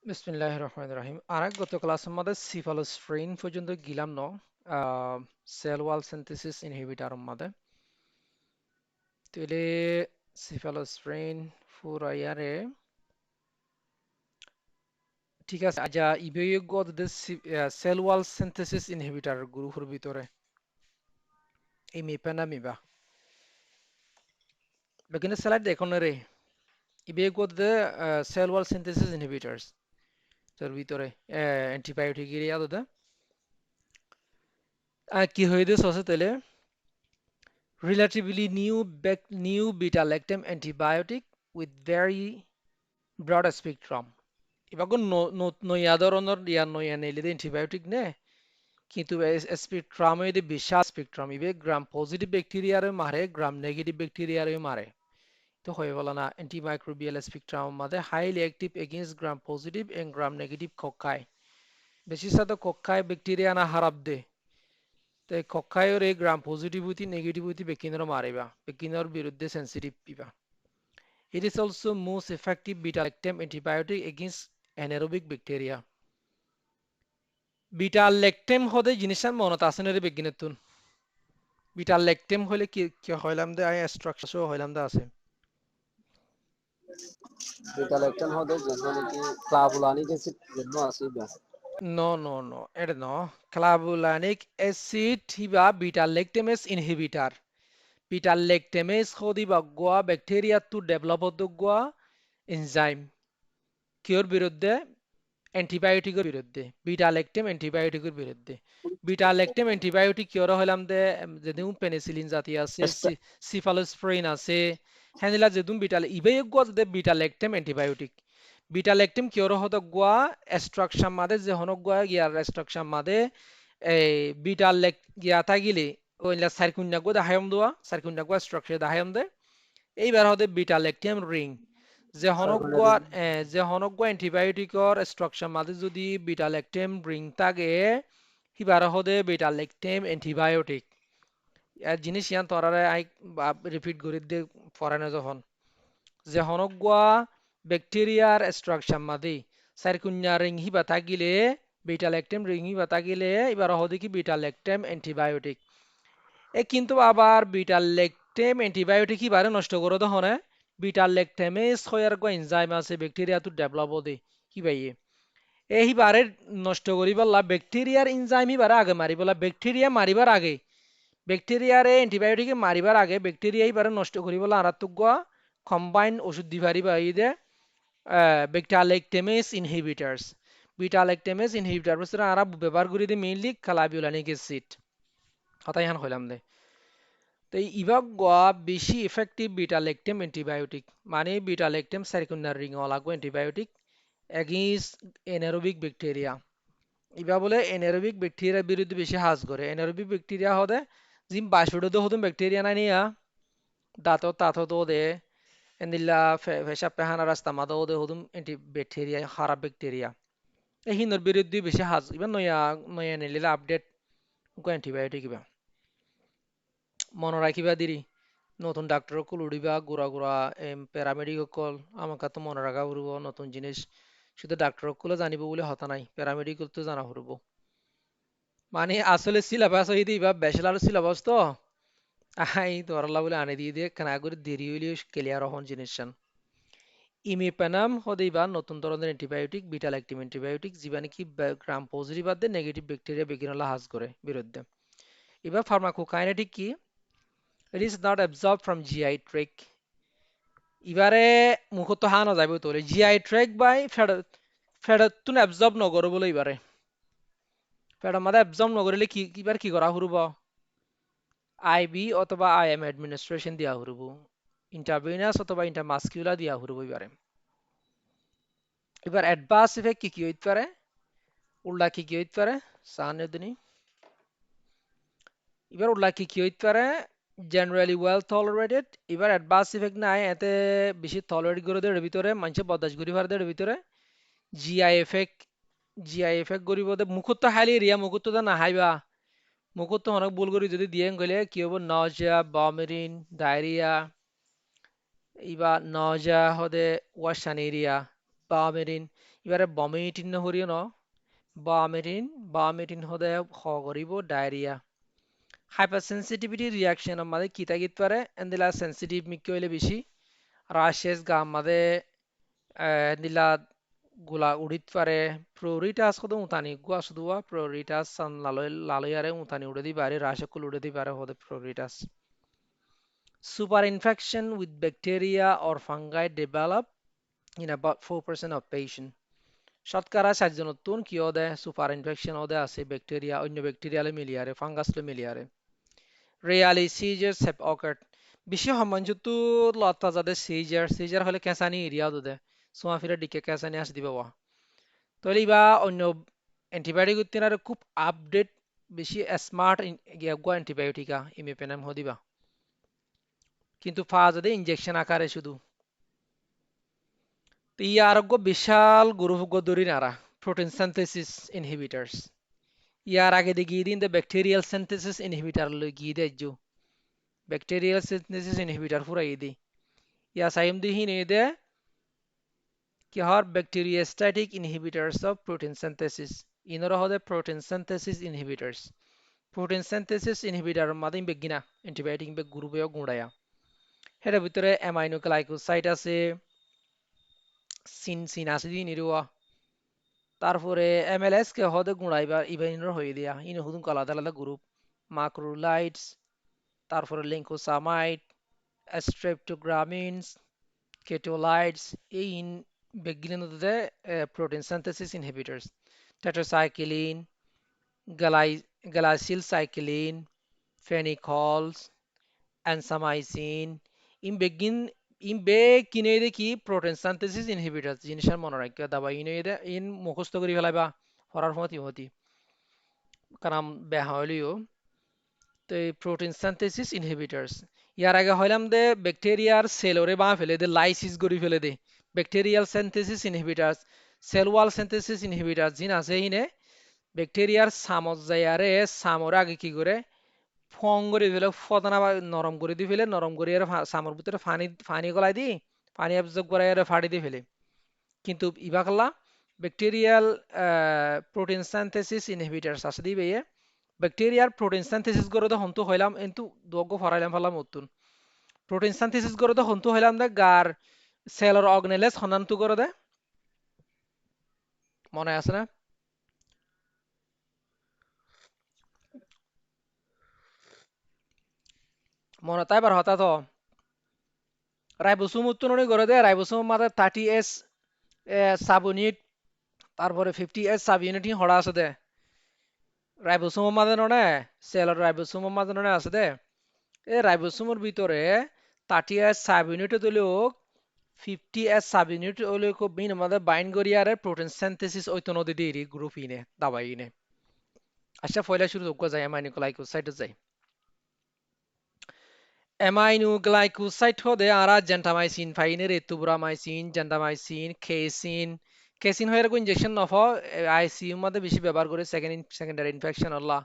বিসমিল্লাহির রহমানির রহিম। আরেক গত ক্লাসের মধ্যে সিফালোস্প্রিন পর্যন্ত গিলাম ন সেল ওয়াল সিনথেসিস ইনহিবিটার মধ্যে তাহলে সিফালোস্প্রিন ফুরাইয়ারে ঠিক আছে আজা ইবেয়ে গত the cell wall synthesis inhibitor গ্রুপের ভিতরে এই মিপেনা মিবা বেগিনে স্লাইড দেখুন রে ইবেয়ে গত the cell wall synthesis inhibitors তার ভিতরে অ্যান্টিবায়োটিক এরিয়া দে কি হয়ে দিস আছে তাহলে relatively new beta-lactam antibiotic with very broad spectrum. Ibago no yador ya no yanelide antibiotic ne কিন্তু spectrum এ বিশাল spectrum ইবে গ্রাম পজিটিভ ব্যাকটেরিয়ারে মারে গ্রাম নেগেটিভ ব্যাকটেরিয়ারে মারে তো হয়ে বলা না অ্যান্টিমাইক্রোবিয়াল স্পেকট্রাম মাঝে highly active against gram positive and gram negative কক্কায় বেশি সাথে কক্কায় ব্যাকটেরিয়া না হারাপ দে তো কক্কায়র এই গ্রাম পজিটিভিটি নেগেটিভিটি বেকিনর মারিবা বেকিনর বিরুদ্ধে sensitive পিবা. It is also most effective beta-lactam antibiotic against anaerobic bacteria. Beta-lactam হদে জিনিসটা মনত আছে না রে বেগিনেতুন beta-lactam হলে কি কি হইলাম দে আই স্ট্রাকচার হইলাম দে আছে Beta lactam হতে যেগুলো নাকি ক্লাভুলানিক অ্যাসিড যেগুলো আছে no এটা no clavulanic acid হিবা beta-lactamase inhibitor beta-lactamase হদিবা গোয়া ব্যাকটেরিয়া টু ডেভেলপ হতে গোয়া এনজাইম কিওর বিরুদ্ধে অ্যান্টিবায়োটিকের বিরুদ্ধে বিটা ল্যাকটেম অ্যান্টিবায়োটিকের বিরুদ্ধে বিটা ল্যাকটেম অ্যান্টিবায়োটিক কিয়র হইলাম দে যেদিন পেনিসিলিন জাতীয় আছে সিফালোস্প্রিন আছে হ্যানিলা যেদিন বিটা ইবে গোয়া যে বিটা ল্যাকটেম অ্যান্টিবায়োটিক বিটা ল্যাকটেম কিয়র হতো গোয়া এক্সট্রাকশন মাদে যে হনক গোয়া গিয়ার এক্সট্রাকশন মাদে এই বিটা ল্যাক গিয়া থাকিলে ওইলা সারকুন্যা গো দাহায়ম দোয়া সারকুন্যা গো স্ট্রাকচার দাহায়ম দে এইবার হতে বিটা ল্যাকটেম রিং সার্কোনাইটিস যে হনগ্য এন্টিবায়োটিকৰ স্ট্রাকচার মাঝে যদি বিটা ল্যাকটেম রিং থাকে হিবার হদে বিটা ল্যাকটেম এন্টিবায়োটিক আর জিনিস ইয়ান তরারে আই রিপিট করে দে ফরানে যখন যে হনগ্য ব্যাকটেরিয়ার স্ট্রাকচার মাঝে সারকুন্যা রিং হিবা থাকিলে বিটা ল্যাকটেম রিং হিবা থাকিলে এবার হদে কি বিটা ল্যাকটেম এন্টিবায়োটিক কিন্তু আবার বিটা ল্যাকটেম অ্যান্টিবায়োটিক হিবারে নষ্ট করে দহনে বিটা ল্যাকটেমেস হয়ার গো এনজাইম আছে ব্যাকটেরিয়া টু ডেভেলপ দে হিবাইয়ে এই হিবারে নষ্ট করিবলা ব্যাকটেরিয়ার এনজাইম হিবারে আগে মারিবলা ব্যাকটেরিয়া মারিবার আগে ব্যাকটেরিয়ারে অ্যান্টিবায়োটিক মারিবার আগে ব্যাকটেরিয়া হিবারে নষ্ট করিবলা আরাতুক গো কম্বাইন ওষুধ দিবারিবা এই দে বিটা ল্যাকটেমেস ইনহিবিটরস বিটা ল্যাকটেমেস ইনহিবিটর বস্তু আরা ব্যবহার করি দে মেইনলি ক্লাভিওলানিক অ্যাসিড হতাই হান হইলাম দে তো ইবাক গোয়া বেশি ইফেক্টিভ বিটা ল্যাকটেম অ্যান্টিবায়োটিক মানে বিটা ল্যাকটেম সার্কুলার রিং লাগবে অ্যান্টিবায়োটিক এগেইনস্ট এনারোবিক ব্যাকটেরিয়া ইবা বলে এনারোবিক ব্যাকটেরিয়ার বিরুদ্ধে বেশি হাজ করে এনারোবিক ব্যাকটেরিয়া হদে জিম বাসুডে হতুম ব্যাকটেরিয়া নাই নিয়া দাঁত তাত তো দে এন্দিল্লা ফেসাব পেহানা রাস্তা মাদা ওদে হতুম এন্টি ব্যাকটেরিয়া খারাপ ব্যাকটেরিয়া এই হিন্দর বিরুদ্ধে বেশি হাজ ইবা নয়া নয়া নিলিলা আপডেট অ্যান্টিবায়োটিক ইবা মনে রাখিবা দিরি নতুন ডাক্তার কল উড়িবা গুড়া গুড়া প্যারামেডিক কল আমাকে তো মনে রাখা পড়ব নতুন জিনিস শুধু ডাক্তার কলে জানিব বলে হতা নাই প্যারামেডিকল তো জানা পড়ব মানে আসলে সিলেবাস হয়ে দিবা ব্যাচেলার সিলেবাস তো আই ধরলা বলে আনে দিয়ে দিয়ে কেনা করে দেরি হইলে ক্লিয়ার হন জিনিস ইমিপ্যানাম হদেইবা নতুন ধরনের অ্যান্টিবায়োটিক বিটা ল্যাকটিম অ্যান্টিবায়োটিক যা নাকি গ্রাম পজিটিভ বাদে নেগেটিভ ব্যাকটেরিয়া বেগিনলা হাজ করে বিরুদ্ধে এবার ফার্মাকোকাইনেটিক কি it is not absorbed from GI tract ইবারে মুখতো হা না যাবে তোলে জিআই ট্রেক বাই ফেডতুন অ্যাবজর্ব নগর বলে ইবারে ফেডার মাদে অ্যাবজর্ব নগরিলে কি এবার কি করা হরুব আইবি অথবা আইএম অ্যাডমিনিস্ট্রেশন দিয়া হরুব ইন্টারভেনাস অথবা ইন্টারমাস্কুলার দিয়া হরুব ইবারে এবার অ্যাডভার্স ইফেক্ট কি কি হইতে পারে উল্টা কি কি হইতে পারে সাহানুদ্দিনী এবার উল্টা কি কি হইতে পারে জেনারেলি ওয়েল টলারেটেড এবার অ্যাডভার্স ইফেক্ট নাই এতে বেশি টলারেট করে দেওয়ার ভিতরে মানুষের বরদাস্ত করি পারে দেওয়ার ভিতরে জিআই এফেক্ট জিআই এফেক্ট করিব মুখত হাইলি এরিয়া মুখত না হাইবা মুখত অনেক ভুল করি যদি দিয়ে গেলে কি হব নজিয়া বমিটিং ডায়রিয়া ইবা নজা হদে ওয়াশান এরিয়া বামেৰিন ইবাৰে বমিটিন নহৰিও ন বামেৰিন হদে হ কৰিব ডায়ৰিয়া hypersensitivity reaction আমাদের কিতা গিত পারে এন্দিলা সেন্সিটিভ মিক্কি হইলে বেশি রাশেস গাম মাদে নিলা গুলা উড়িত পারে প্রিওরিটাস কত উতানি গুয়া সুদুয়া প্রিওরিটাস সান লালয়ারে উতানি উড়ে দি পারে রাশেকুল উড়ে দি পারে হদে প্রিওরিটাস super infection with bacteria or fungi develop in about 4% of patients শতকরা 60 জনতুন কি ওদে সুপার ইনফেকশন ওদে আছে ব্যাকটেরিয়া অন্য ব্যাকটেরিয়ালে মিলিয়ারে ফাঙ্গাসলে মিলিয়ারে Rarely seizures have occurred. বেশি সময়যুতু লতা যাদের সিজার হলে কেঁচানি এরিয়া দে সোয়া ফিরে ডিকে কেঁচানি আসি দিবা ওয়া তাহলে ইবা অন্য অ্যান্টিবায়োটিক উত্তিনারে খুব আপডেট বেশি স্মার্ট গিয়া অ্যান্টিবায়োটিকা ইমিপেনাম হদিবা কিন্তু ফা যদি ইনজেকশন আকারে শুধু তো ই আরোগ্য বিশাল গুরুভোগ্য দরি নারা প্রোটিন সিনথেসিস ইনহিবিটার্স ইয়ার আগে দিয়ে গিয়ে দিন দ্য ব্যাকটেরিয়াল সিনথেসিস ইনহিবিটার লই গিয়ে দেয় bacterial synthesis inhibitor furai di ya sayum di hine de ki har bacteriostatic inhibitors of protein synthesis inora hode protein synthesis inhibitors protein synthesis inhibitor madim begina antibiotic be group e gundaya hera bitore amino glycoside আছে sin আছে di niruwa তারপরে MLS কে হদে গুড়াইবা ইবাইনর হয়ে দিয়া in হুদুন কলা আলাদা group macrolides তারপরে লিঙ্কোসামাইড streptogramins ketolides এই বেগগুলিতে protein synthesis inhibitors tetracycline glycylcycline phenicols ansamycin ইন বেগিন ইন বে কিনে দেখি প্রোটিন সিনথেসিস ইনহিবিটর্স জিনিসের মনে রাখা দাবা ইন মুখস্থ করি ফেলাইবা হরার মতি হতি কারণ বেহা হইলিও তো এই প্রোটিন সিনথেসিস ইনহিবিটর্স ইয়ার আগে হইলাম দে ব্যাকটেরিয়ার সেলরে বা ফেলে দে লাইসিস করি ফেলে দে bacterial synthesis inhibitors cell wall synthesis inhibitors জিন আছে হিনে ব্যাকটেরিয়ার সামজ যায়ারে সামর আগে কি করে ফং করে ফেলে ফদনা বা নরম করে দি ফেলে নরম করে আর সামর ভিতরে পানি পানি গলাই দি পানি অ্যাবজর্ব করে আর ফাড়ি দি ফেলে কিন্তু ইবাকলা ব্যাকটেরিয়াল প্রোটিন সিনথেসিস ইনহিবিটর্স আছে দিবে ব্যাকটেরিয়ার প্রোটিন সিনথেসিস করে তো হন্তু হইলাম কিন্তু দগ্গ ফরাইলাম ফেলাম মতুন প্রোটিন সিনথেসিস করে তো হন্তু হইলাম দে গার সেলর অর্গানেলেস হনান্তু করে দে মনে আছে না মনে তাই বার হতা তো রাইবোসোম উত্তোলন করে দে রাইবোসোম মাঝে 30S সাব ইউনিট তারপরে 50S সাব ইউনিট হড়া আছে দে রাইবোসোম মাঝে ননে সেলর রাইবোসোম মাঝে ননে আছে দে এই রাইবোসোমের ভিতরে 30S সাব ইউনিট দিলেও 50S সাব ইউনিট হলে খুব মিন আমাদের বাইন্ড করি আর প্রোটিন সিনথেসিস ওই তো নদী দিয়ে গ্রুপ ইনে দাবাই ইনে আচ্ছা পয়লা শুরু যোগ্য যায় অ্যামাইনো গ্লাইকোসাইড যায় অ্যামাইনো গ্লাইকোসাইড হদে আরা জেন্টামাইসিন ফাইনের এতুব্রামাইসিন জেন্টামাইসিন কেসিন হয়ে এরকম ইনজেকশন নফ আইসিইউ মধ্যে বেশি ব্যবহার করে সেকেন্ডারি ইনফেকশন আল্লাহ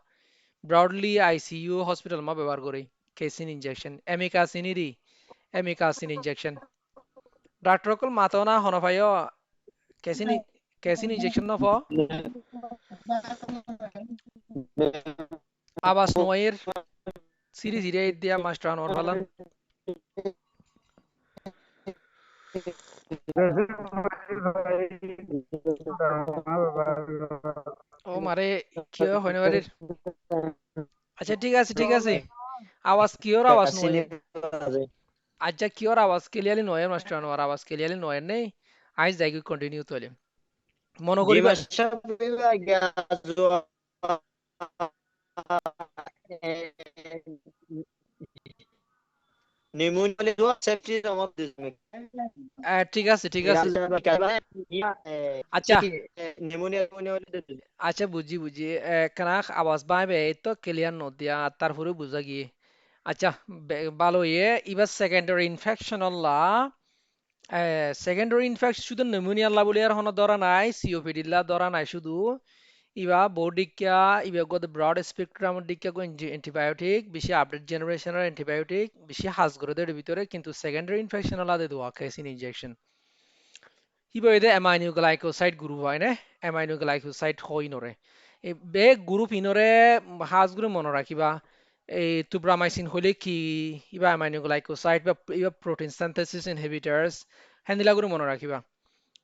ব্রডলি আইসিইউ হসপিটাল মা ব্যবহার করে কেসিন ইনজেকশন এমিকাসিন ইনজেকশন ডাক্তার অকল মাতো না হনফাই কেসিন কেসিন ইনজেকশন নফ আবাস নোয়ের সিরিজ হিরে দিয়া মাস্টার আনোয়ার ফালান ও মারে কি হয় না বাড়ির আচ্ছা ঠিক আছে আওয়াজ কিওর আওয়াজ নয় আচ্ছা কিওর আওয়াজ ক্লিয়ারলি নয় মাস্টার আনোয়ার আওয়াজ ক্লিয়ারলি নয় নেই আইজ যাই কন্টিনিউ তোলে মনে জি করিবা মাস্টার নিউমোনিয়া जो सेफ्टी समझ दिस ঠিক আছে আচ্ছা নিউমোনিয়া আচ্ছা বুঝি কেনা আওয়াজ বাইবে তো ক্লিয়ার নদিয়া তারপরে বুঝা গিয়ে আচ্ছা ভালো এবার সেকেন্ডারি ইনফেকশন আল্লাহ সেকেন্ডারি ইনফেকশন শুধু নিউমোনিয়া আল্লাহ বলে আর হন ধরা নাই সিওপিডি ধরা নাই শুধু ইবা বোর্ডিকা ইবা গদ ব্রড স্পেকট্রাম দিকা গো অ্যান্টিবায়োটিক বেশি আপডেট জেনারেশনের অ্যান্টিবায়োটিক বেশি হাজ করে দেয় ভিতরে কিন্তু সেকেন্ডারি ইনফেকশন আলাদা দোয়া কেসিন ইনজেকশন হিবা এদে অ্যামাইনো গ্লাইকোসাইড গ্রুপ হয় না অ্যামাইনো গ্লাইকোসাইড হয় নরে এই বে গ্রুপ ইনরে হাজ গ্রুপ মনে রাখিবা এই টুব্রামাইসিন হলে কি ইবা অ্যামাইনো গ্লাইকোসাইড বা ইবা প্রোটিন সিনথেসিস ইনহিবিটরস হ্যান্ডিলা করে মনে রাখিবা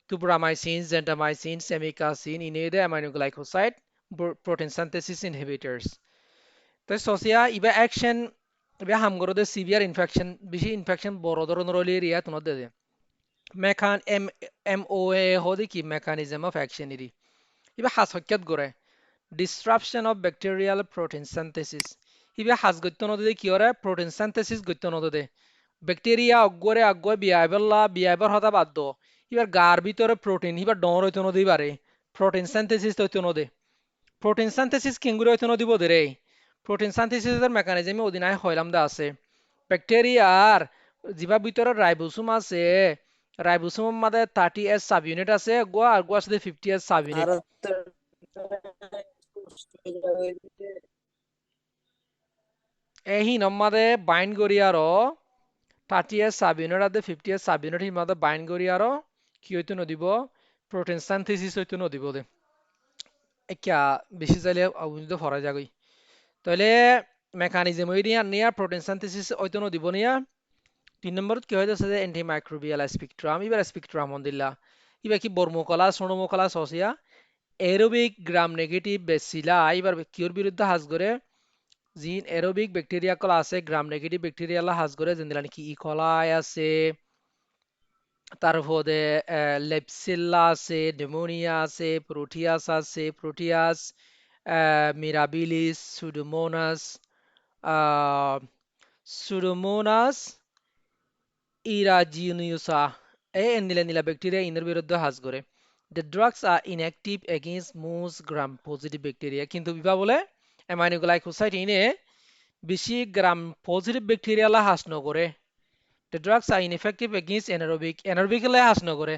টুব্রামাইসিন জেন্টামাইসিন সেমিকাসিন ইনে দে amino glycoside protein synthesis inhibitors তো সসিয়া ইবা অ্যাকশন ইবা হামগরো দে সিভিয়ার ইনফেকশন বেশি ইনফেকশন বড় ধরনের হলে এরিয়া তুনো দে মেকান MOA হদি কি মেকানিজম অফ অ্যাকশন ইরি ইবা হাস হক্যাত গরে disruption of bacterial protein synthesis ইবা হাস গত্য নদে কি ওরে protein synthesis গত্য নদে ব্যাকটেরিয়া অগরে অগয় বিয়াইবর হতা বাধ্য এবার গার ভিতরে প্রোটিন এবার ডর হইতো নদী পারে প্রোটিন সিনথেসিস হইতো নদে প্রোটিন সিনথেসিস কেঙ্গুরি হইতো নদী বোধে রে প্রোটিন সিনথেসিসের মেকানিজমে অধীনায় হইলাম দা আছে ব্যাকটেরিয়ার জিবা ভিতরে রাইবোসোম আছে রাইবোসোমের মধ্যে 30S সাব ইউনিট আছে গোয়া আর গোয়া আছে 50S সাব ইউনিট এহি নম্মাদে বাইন্ড করি আরো 30S সাব ইউনিট আর 50S সাব ইউনিট হির মধ্যে বাইন্ড করি আরো কি হইতো নদিব প্রোটিন সিনথেসিস হইতো নদিব দে একা বেশি চাইলে অবুঝতে ফরা যাগই তাহলে মেকানিজম ওই নিয়ে নিয়া প্রোটিন সিনথেসিস হইতো নদিব নিয়া 3 নম্বরত কি হইতাছে যে অ্যান্টিমাইক্রোবিয়াল স্পেকট্রাম ইবার স্পেকট্রাম দিলা ইবা কি বর্মকলা সনমকলা সসিয়া এরোবিক গ্রাম নেগেটিভ বেসিলা ইবার কিওর বিরুদ্ধে হাজ করে জিন এরোবিক ব্যাকটেরিয়া কলা আছে গ্রাম নেগেটিভ ব্যাকটেরিয়া হাজ করে যেন নাকি ইকলাই আছে তারপরে লেপসিল্লা আছে নিউমোনিয়া আছে প্রোটিয়াস মিরাবিলিস সুডোমোনাস ইরাজিনিউসা এই এন্ডিলা নিলা ব্যাকটেরিয়া ইনের বিরুদ্ধে হাজ করে the drugs are inactive against most gram positive bacteria কিন্তু বিভা বলে অ্যামাইনো গ্লাইকোসাইড ইনে বেশি গ্রাম পজিটিভ ব্যাকটেরিয়া লা হাস নকরে the drugs are ineffective against anaerobic লা হাস নকরে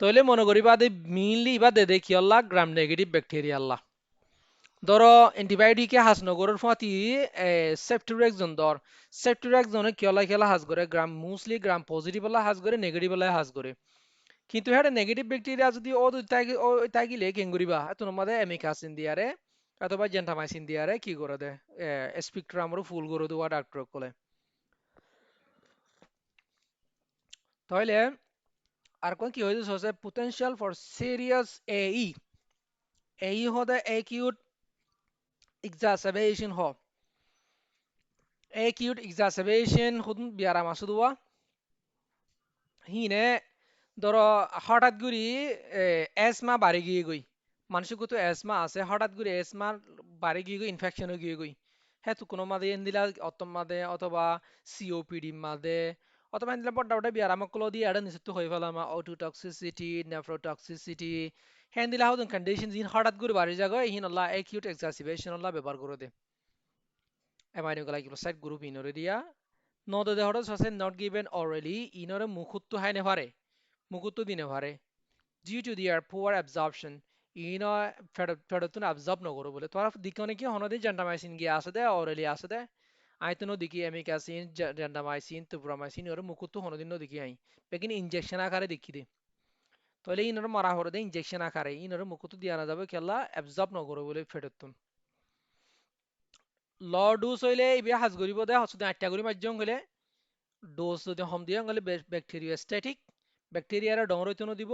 তাহলে মনে করিবা দে মেইনলি ইবা দে দেখি আল্লাহ গ্রাম নেগেটিভ ব্যাকটেরিয়া আল্লাহ ধরো অ্যান্টিবায়োটিকে হাস নগরের ফাতি সেপ্টুরেক্সন ধর সেপ্টুরেক্সনে কিয়লা খেলা হাজ করে গ্রাম মোস্টলি গ্রাম পজিটিভ লা হাজ করে নেগেটিভ লা হাজ করে কিন্তু হ্যাঁ নেগেটিভ ব্যাকটেরিয়া যদি ও তাগিলে কেঙ্গুরিবা এত আমাদের অ্যামিকাসিন দিয়ারে অথবা জেন্টামাইসিন দিয়ারে কি করে দে স্পেকট্রামরও ফুল করে দেওয়া ডাক্তার কলে তাহলে আর কোন কি হইছে হচ্ছে potential for serious AE হদে acute exacerbation acute exacerbation হুদুন বিয়ারা মাসুদুয়া হিনে ধরো হঠাৎ করে এসমা বাড়ি গিয়ে গই মানুষের কত এসমা আছে হঠাৎ করে এসমা বাড়ি গিয়ে গই ইনফেকশন হয়ে গিয়ে গই হ্যাঁ তো কোনো মাদে এন্দিলা অতম মাদে অথবা সিওপিডি মাদে অথবা এন্দিলা বড় ডাউটা বিয়ার আমাকে কলো দিয়ে এটা নিশ্চিত হয়ে ফেলাম অটোটক্সিসিটি নেফ্রোটক্সিসিটি হ্যাঁ এন্দিলা হদন কন্ডিশন জিন হঠাৎ করে বাড়ি যাগো হিন আল্লাহ অ্যাকিউট এক্সাসিবেশন আল্লাহ ব্যবহার করে দে অ্যামাইনো গ্লাইকোসাইড গ্রুপ ইনরে দিয়া নদ দেহর সসে নট গিভেন অরেলি ইনরে মুখুত্তু হাইনে পারে মুকুত্তু দিনে পারে due to their poor absorption Eno ফেরতুন absorb নগরো বলে তোরা দিকে কি হনদে জেন্টামাইসিন গিয়ে আসে দে অরেলি আসে দে আইতনো দিকি এমিকাসিন জেন্টামাইসিন তুব্রামাইসিন ওর মুকুত্তু হনদিন দিকি আই পেকিন ইনজেকশন আকারে দেখি দে তাহলে ইনর মারা হরে দে ইনজেকশন আকারে ইনর মুকুত্তু দিয়া না যাবে কেলা absorb নগরো বলে ফেরতুন ল ডোজ হইলে ইবে হাজ গরিব দে হসুদে 8টা গরি মাজ্জং হইলে ডোজ যদি হম দিয়ে গেলে ব্যাকটেরিওস্ট্যাটিক ব্যাকটেরিয়ারে ডর হইতে দিব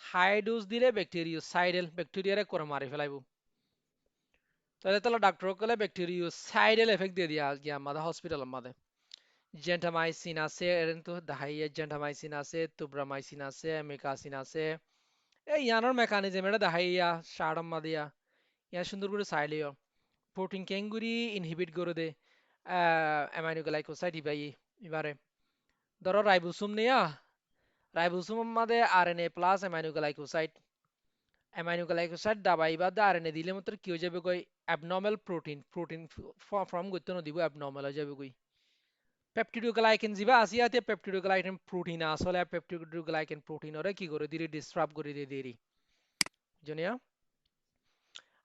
হাই ডোজ দিলে ব্যাকটেরিওসাইডেল ব্যাকটেরিয়ারে করে মারি ফেলাইব তাহলে তাহলে ডাক্তার কলে ব্যাকটেরিওসাইডেল এফেক্ট দিয়ে দিয়া গিয়া আমাদের হসপিটাল আমাদের জেন্টামাইসিন আছে এরেন তো দাহাইয়া জেন্টামাইসিন আছে তুব্রামাইসিন আছে মেকাসিন আছে এই ইয়ানোর মেকানিজম এটা দাহাইয়া সাড়ম মাদিয়া ইয়া সুন্দর করে চাইলিও প্রোটিন কেঙ্গুরি ইনহিবিট করে দে অ্যামাইনো গ্লাইকোসাইড ইবাই এবারে ধরো রাইবোসোম নিয়া রাইবোসোমের মধ্যে আরএনএ প্লাস অ্যামাইনো গ্লাইকোসাইড দাবাই বা আরএনএ দিলে মাত্র কি হয়ে যাবে কই অ্যাবনর্মাল প্রোটিন ফর্ম করতে না দিব অ্যাবনর্মাল হয়ে যাবে কই পেপটিডোগ্লাইকেন জিবা আসিয়াতে পেপটিডোগ্লাইকেন প্রোটিন আসলে পেপটিডোগ্লাইকেন প্রোটিন ওরে কি করে দিরে ডিসরাপ্ট করে দিয়ে দেরি জানিয়া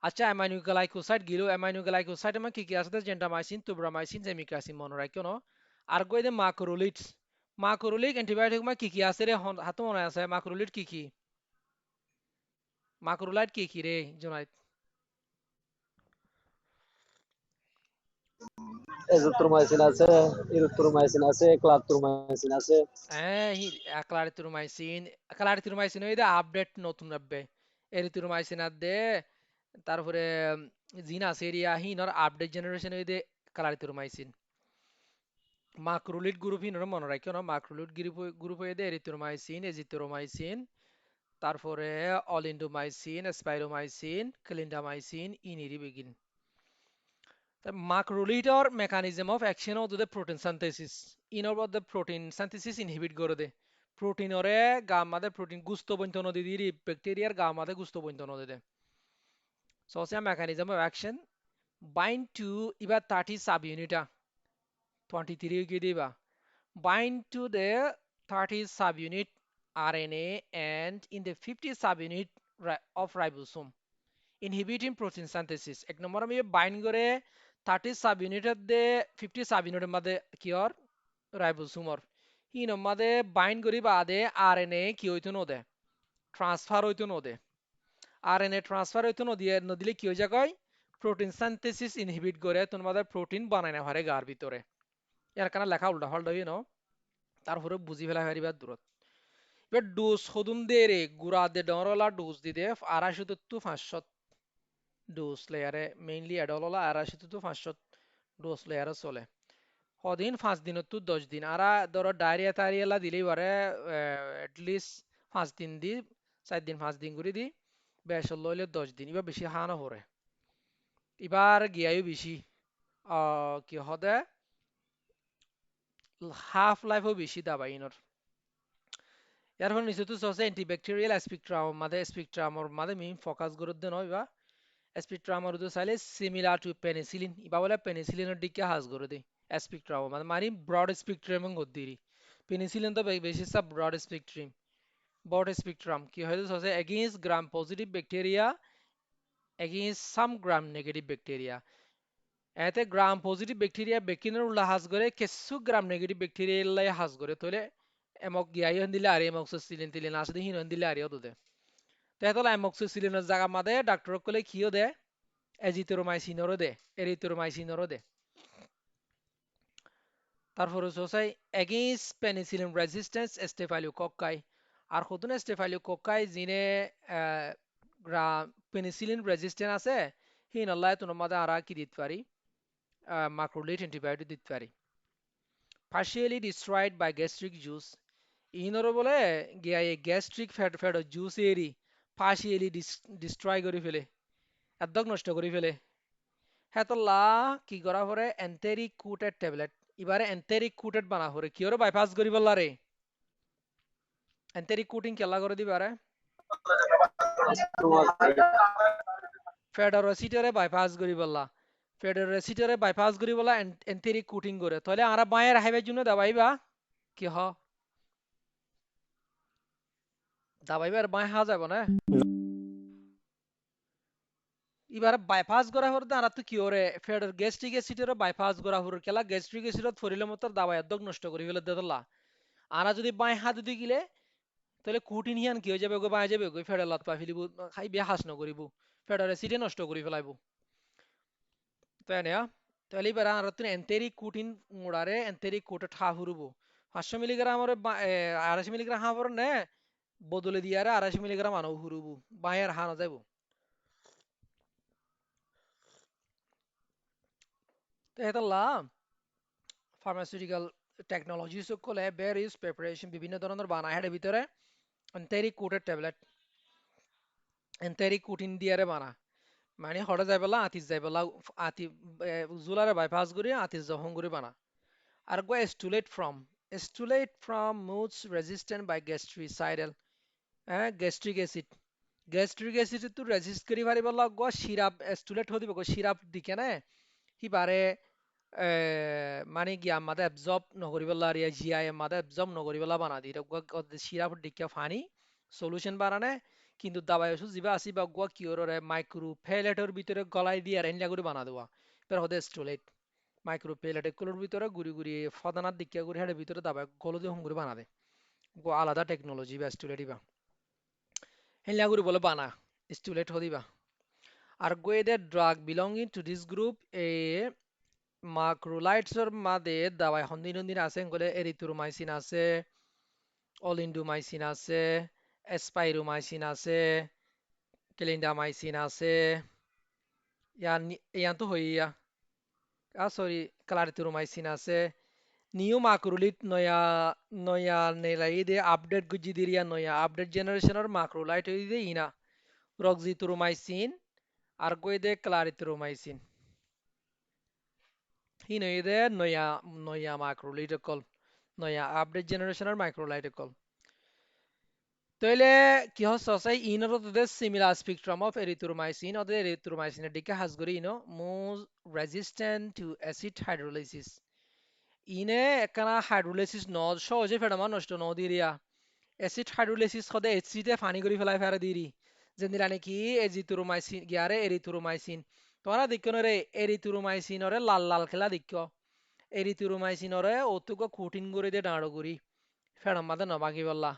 আচ্ছা অ্যামাইনো গ্লাইকোসাইড গিলো অ্যামাইনো গ্লাইকোসাইড আমার কি আছে জেন্টামাইসিন তুব্রামাইসিন জেমিকাসিন মনে রাখিও ন আর কই দে মাক্রোলিডস মাক্রোলিক অ্যান্টিবায়োটিক মা কি আছে রে হাতে মনে আছে মাক্রোলিড কি মাকরোলাইট কি রে জোনাইদ? এজিথ্রোমাইসিন আছে, ইরিথ্রোমাইসিন আছে, ক্লারথ্রোমাইসিন আছে। হ্যাঁ ক্লারিথ্রোমাইসিন, ক্লারিথ্রোমাইসিন ওই আপডেট নতুন রাখবে। এরিথ্রোমাইসিন আর দে, তারপরে জিন আছে এরিয়া হিনর আপডেট জেনারেশন ওই দে ক্লারিথ্রোমাইসিন। মাকরোলিড গ্রুপ হিনর মনে রাখিও না, মাকরোলিড গ্রুপ হয়ে দে এরিথ্রোমাইসিন, এজিথ্রোমাইসিন, তারপরে অলিন্ডোমাইসিন, স্পাইরোমাইসিন, ক্লিন্ডামাইসিন, ইনিরি বিগিন। Macrolide mechanism of action of the protein synthesis. In order the protein synthesis inhibit করে দে। প্রোটিন ওরে গামাদে প্রোটিন গুস্ত বইন্তন দি দি ব্যাকটেরিয়ার গামাদে গুস্ত বইন্তন দে। So আছে mechanism of action bind to Iba 30 subunit 23 কি দিবা bind to the 30 subunit RNA and in the 50 subunit of ribosome inhibiting protein synthesis এক নম্বর আমি বাইন্ড করে 30 সাব ইউনিটের দে 50 সাব ইউনিটের মধ্যে কিয়র রাইবোসোমর হিনোর মধ্যে বাইন্ড করি বাদে আরএনএ কি হইতো নদে ট্রান্সফার হইতো নদে আরএনএ ট্রান্সফার হইতো নদিয়ে নদিলে কি হয়ে যায় প্রোটিন সিনথেসিস ইনহিবিট করে তোর মধ্যে প্রোটিন বানায় না হারে গার ভিতরে এর কারণে লেখা উল্টা পাল্টা হই ন তারপরে বুঝি ফেলা হারিবার দূরত এবার ডোজ হদুন দে রে গুড়া দে ডরলা ডোজ দিতে 250 to 500 ডোজ লেয়ারে মেইনলি এডললা 250 to 500 ডোজ লেয়ারে চলে সদিন 5 দিনত তো 10 দিন আর ধরো ডায়রিয়া টাইরিয়ালা দিলেই পারে এটলিস্ট 5 দিন দি 4 দিন 5 দিন করে দি বেশ লইলে 10 দিন এবার বেশি হানা হরে এবার গিয়াও বেশি কি হদে হাফ লাইফও বেশি দাবাই ইনর এর ফলে নিশ্চিত হচ্ছে অ্যান্টিব্যাকটেরিয়াল স্পেকট্রামর মাঝে মেইন ফোকাস করে দেন হইবা স্পেকট্রামর উদে চাইলে সিমিলার টু পেনিসিলিন ইবা বলে পেনিসিলিনের দিকে হাজ করে দেই স্পেকট্রাম মানে মারি ব্রড স্পেকট্রাম গদ্দিরি পেনিসিলিন তো বেশি সব ব্রড স্পেকট্রাম কি হয় হচ্ছে against gram positive bacteria against some gram negative bacteria এতে গ্রাম পজিটিভ ব্যাকটেরিয়া বেকিনের উল্লা হাজ করে কিছু গ্রাম নেগেটিভ ব্যাকটেরিয়া লাই হাজ করে তোলে এমক গিয়াই দিলে আর এমক্সিসিলিন তিলিন আসলে হিন দিলে আরিও দে তেতলা এমক্সিসিলিনের জায়গা মাদে ডাক্তার কলে কিও দে এজিথ্রোমাইসিনরও দে এরিথ্রোমাইসিনরও দে তারপর হচ্ছে এগেইনস্ট পেনিসিলিন রেজিস্ট্যান্স স্টেফাইলোকক্কাই আর কতন স্টেফাইলোকক্কাই জিনে পেনিসিলিন রেজিস্ট্যান্ট আছে হি নল্লাই তোমার মাঝে আর কি দিতে পারি মাক্রোলিড অ্যান্টিবায়োটিক দিতে পারি partially destroyed by gastric juice ইনরও বলে গিয়া এই গ্যাস্ট্রিক ফ্যাট ফ্যাট জুস এরি partially destroy করে ফেলে একদম নষ্ট করে ফেলে হেতলা কি করা পরে এন্টেরিক কুটেড ট্যাবলেট এবারে এন্টেরিক কুটেড বানা পরে কিয়র বাইপাস করি বললা রে এন্টেরিক কুটিং কেলা করে দিবারে ফেডারোসিটারে বাইপাস করি বললা ফেডারোসিটারে বাইপাস করি বলা এন্টেরিক কুটিং করে তাহলে আমরা বায়ের হাইবার জন্য দাবাইবা কি হ দাবাইবার বায় হা যাব না এবার বাইপাস করা হরতে আর তো কি ওরে ফেডার গ্যাস্ট্রিক অ্যাসিডের বাইপাস করা হর কেলা গ্যাস্ট্রিক অ্যাসিডত ফরিলে মত দাবাই একদম নষ্ট করে ফেলে দেতলা আনা যদি বায় হাত দিতে গিলে তাহলে কুটিন হিয়ান কি হয়ে যাবে গো বায় যাবে গো ফেডার লাত পা ফেলিব খাই বিয়া হাস নকরিব ফেডার অ্যাসিডে নষ্ট করে ফেলাইব তাই না তাহলে এবার আর তুমি এন্টেরিক কুটিন মোড়ারে এন্টেরিক কোটে ঠা হুরুব 500 মিলিগ্রাম আর 250 মিলিগ্রাম হা পর নে বদলে দিয়ে আর 250 মিলিগ্রাম আনো হুরুব বায়ের হা না যাইব তো হেতলা ফার্মাসিউটিক্যাল টেকনোলজি সকলে ভেরিয়াস প্রিপারেশন বিভিন্ন ধরনের বানায় হেডের ভিতরে এন্টেরিক কোটেড ট্যাবলেট এন্টেরিক কুটিন দিয়ারে বানা মানে হঠাৎ যাই পেলা আতিস যাই পেলা আতি জুলারে বাইপাস করে আতিস জহং করে বানা আর গো estolate from moods resistant by gastricidal gastric acid তো রেজিস্ট করি পারি বলা গো সিরাপ এস্টুলেট হতে গো সিরাপ দিকে না সিবাৰে মানে কি আমাদের অ্যাবজর্ব নকৰি পেলা আর জিআই আমাদের অ্যাবজর্ব নকৰি পেলা বানা দি সিরাপ দিকে ফানি সলিউশন বানানে কিন্তু দাবাই ওষুধ যিবা আসি বা গুয়া কিওরে মাইক্রো ফেলেটর ভিতরে গলাই দিয়ে এনলা করে বানা দেওয়া এর হদে স্টোলেট মাইক্রো ফেলেট গুলোর ভিতরে গুড়ি গুড়ি ফদানার দিকে গুড়ি হেডের ভিতরে দাবাই গলো দিয়ে হুম করে বানা দে গো আলাদা টেকনোলজি বা স্টোলেট বা হেনলা করে বলে বানা স্টুলেট হদিবা আর গোয়েদে drug belonging to this group এ মাক্রোলাইটসর মাদে দাওয়াই হন্দিন হন্দিন আছে গলে এরিথ্রোমাইসিন আছে অলিন্ডোমাইসিন আছে এসপাইরোমাইসিন আছে ক্লিন্ডামাইসিন আছে ইয়ান তো হইয়া সরি ক্লারিথ্রোমাইসিন আছে new macrolide noya nelaide update gujidiria noya update generation or macrolide ide ina roxithromycin argoide clarithromycin hinoide noya macrolide kol noya update generation or macrolide kol তাহলে কি হচ্ছে আছে ইনর তো সিমিলার স্পেকট্রাম অফ এরিথ্রোমাইসিন অদের এরিথ্রোমাইসিনের দিকে হাজ করি ইনো মোর resistant two acid hydrolysis ইনে একখানা হাইড্রোলাইসিস সহজে ফেডামা নষ্ট দিরিয়া এসিড হাইড্রোলাইসিস সদে এসিডে পানি করে ফেলাই ফেরা দিরি যেদিন নাকি এজিথ্রোমাইসিন গিয়ারে এরিথ্রোমাইসিন তোমরা দেখো রে এরিথ্রোমাইসিন ওরে লাল লাল খেলা দেখো এরিথ্রোমাইসিন ওরে অতুক কঠিন করে দিয়ে দাঁড়ো করি ফেড়াম মাদে নবাকি বললা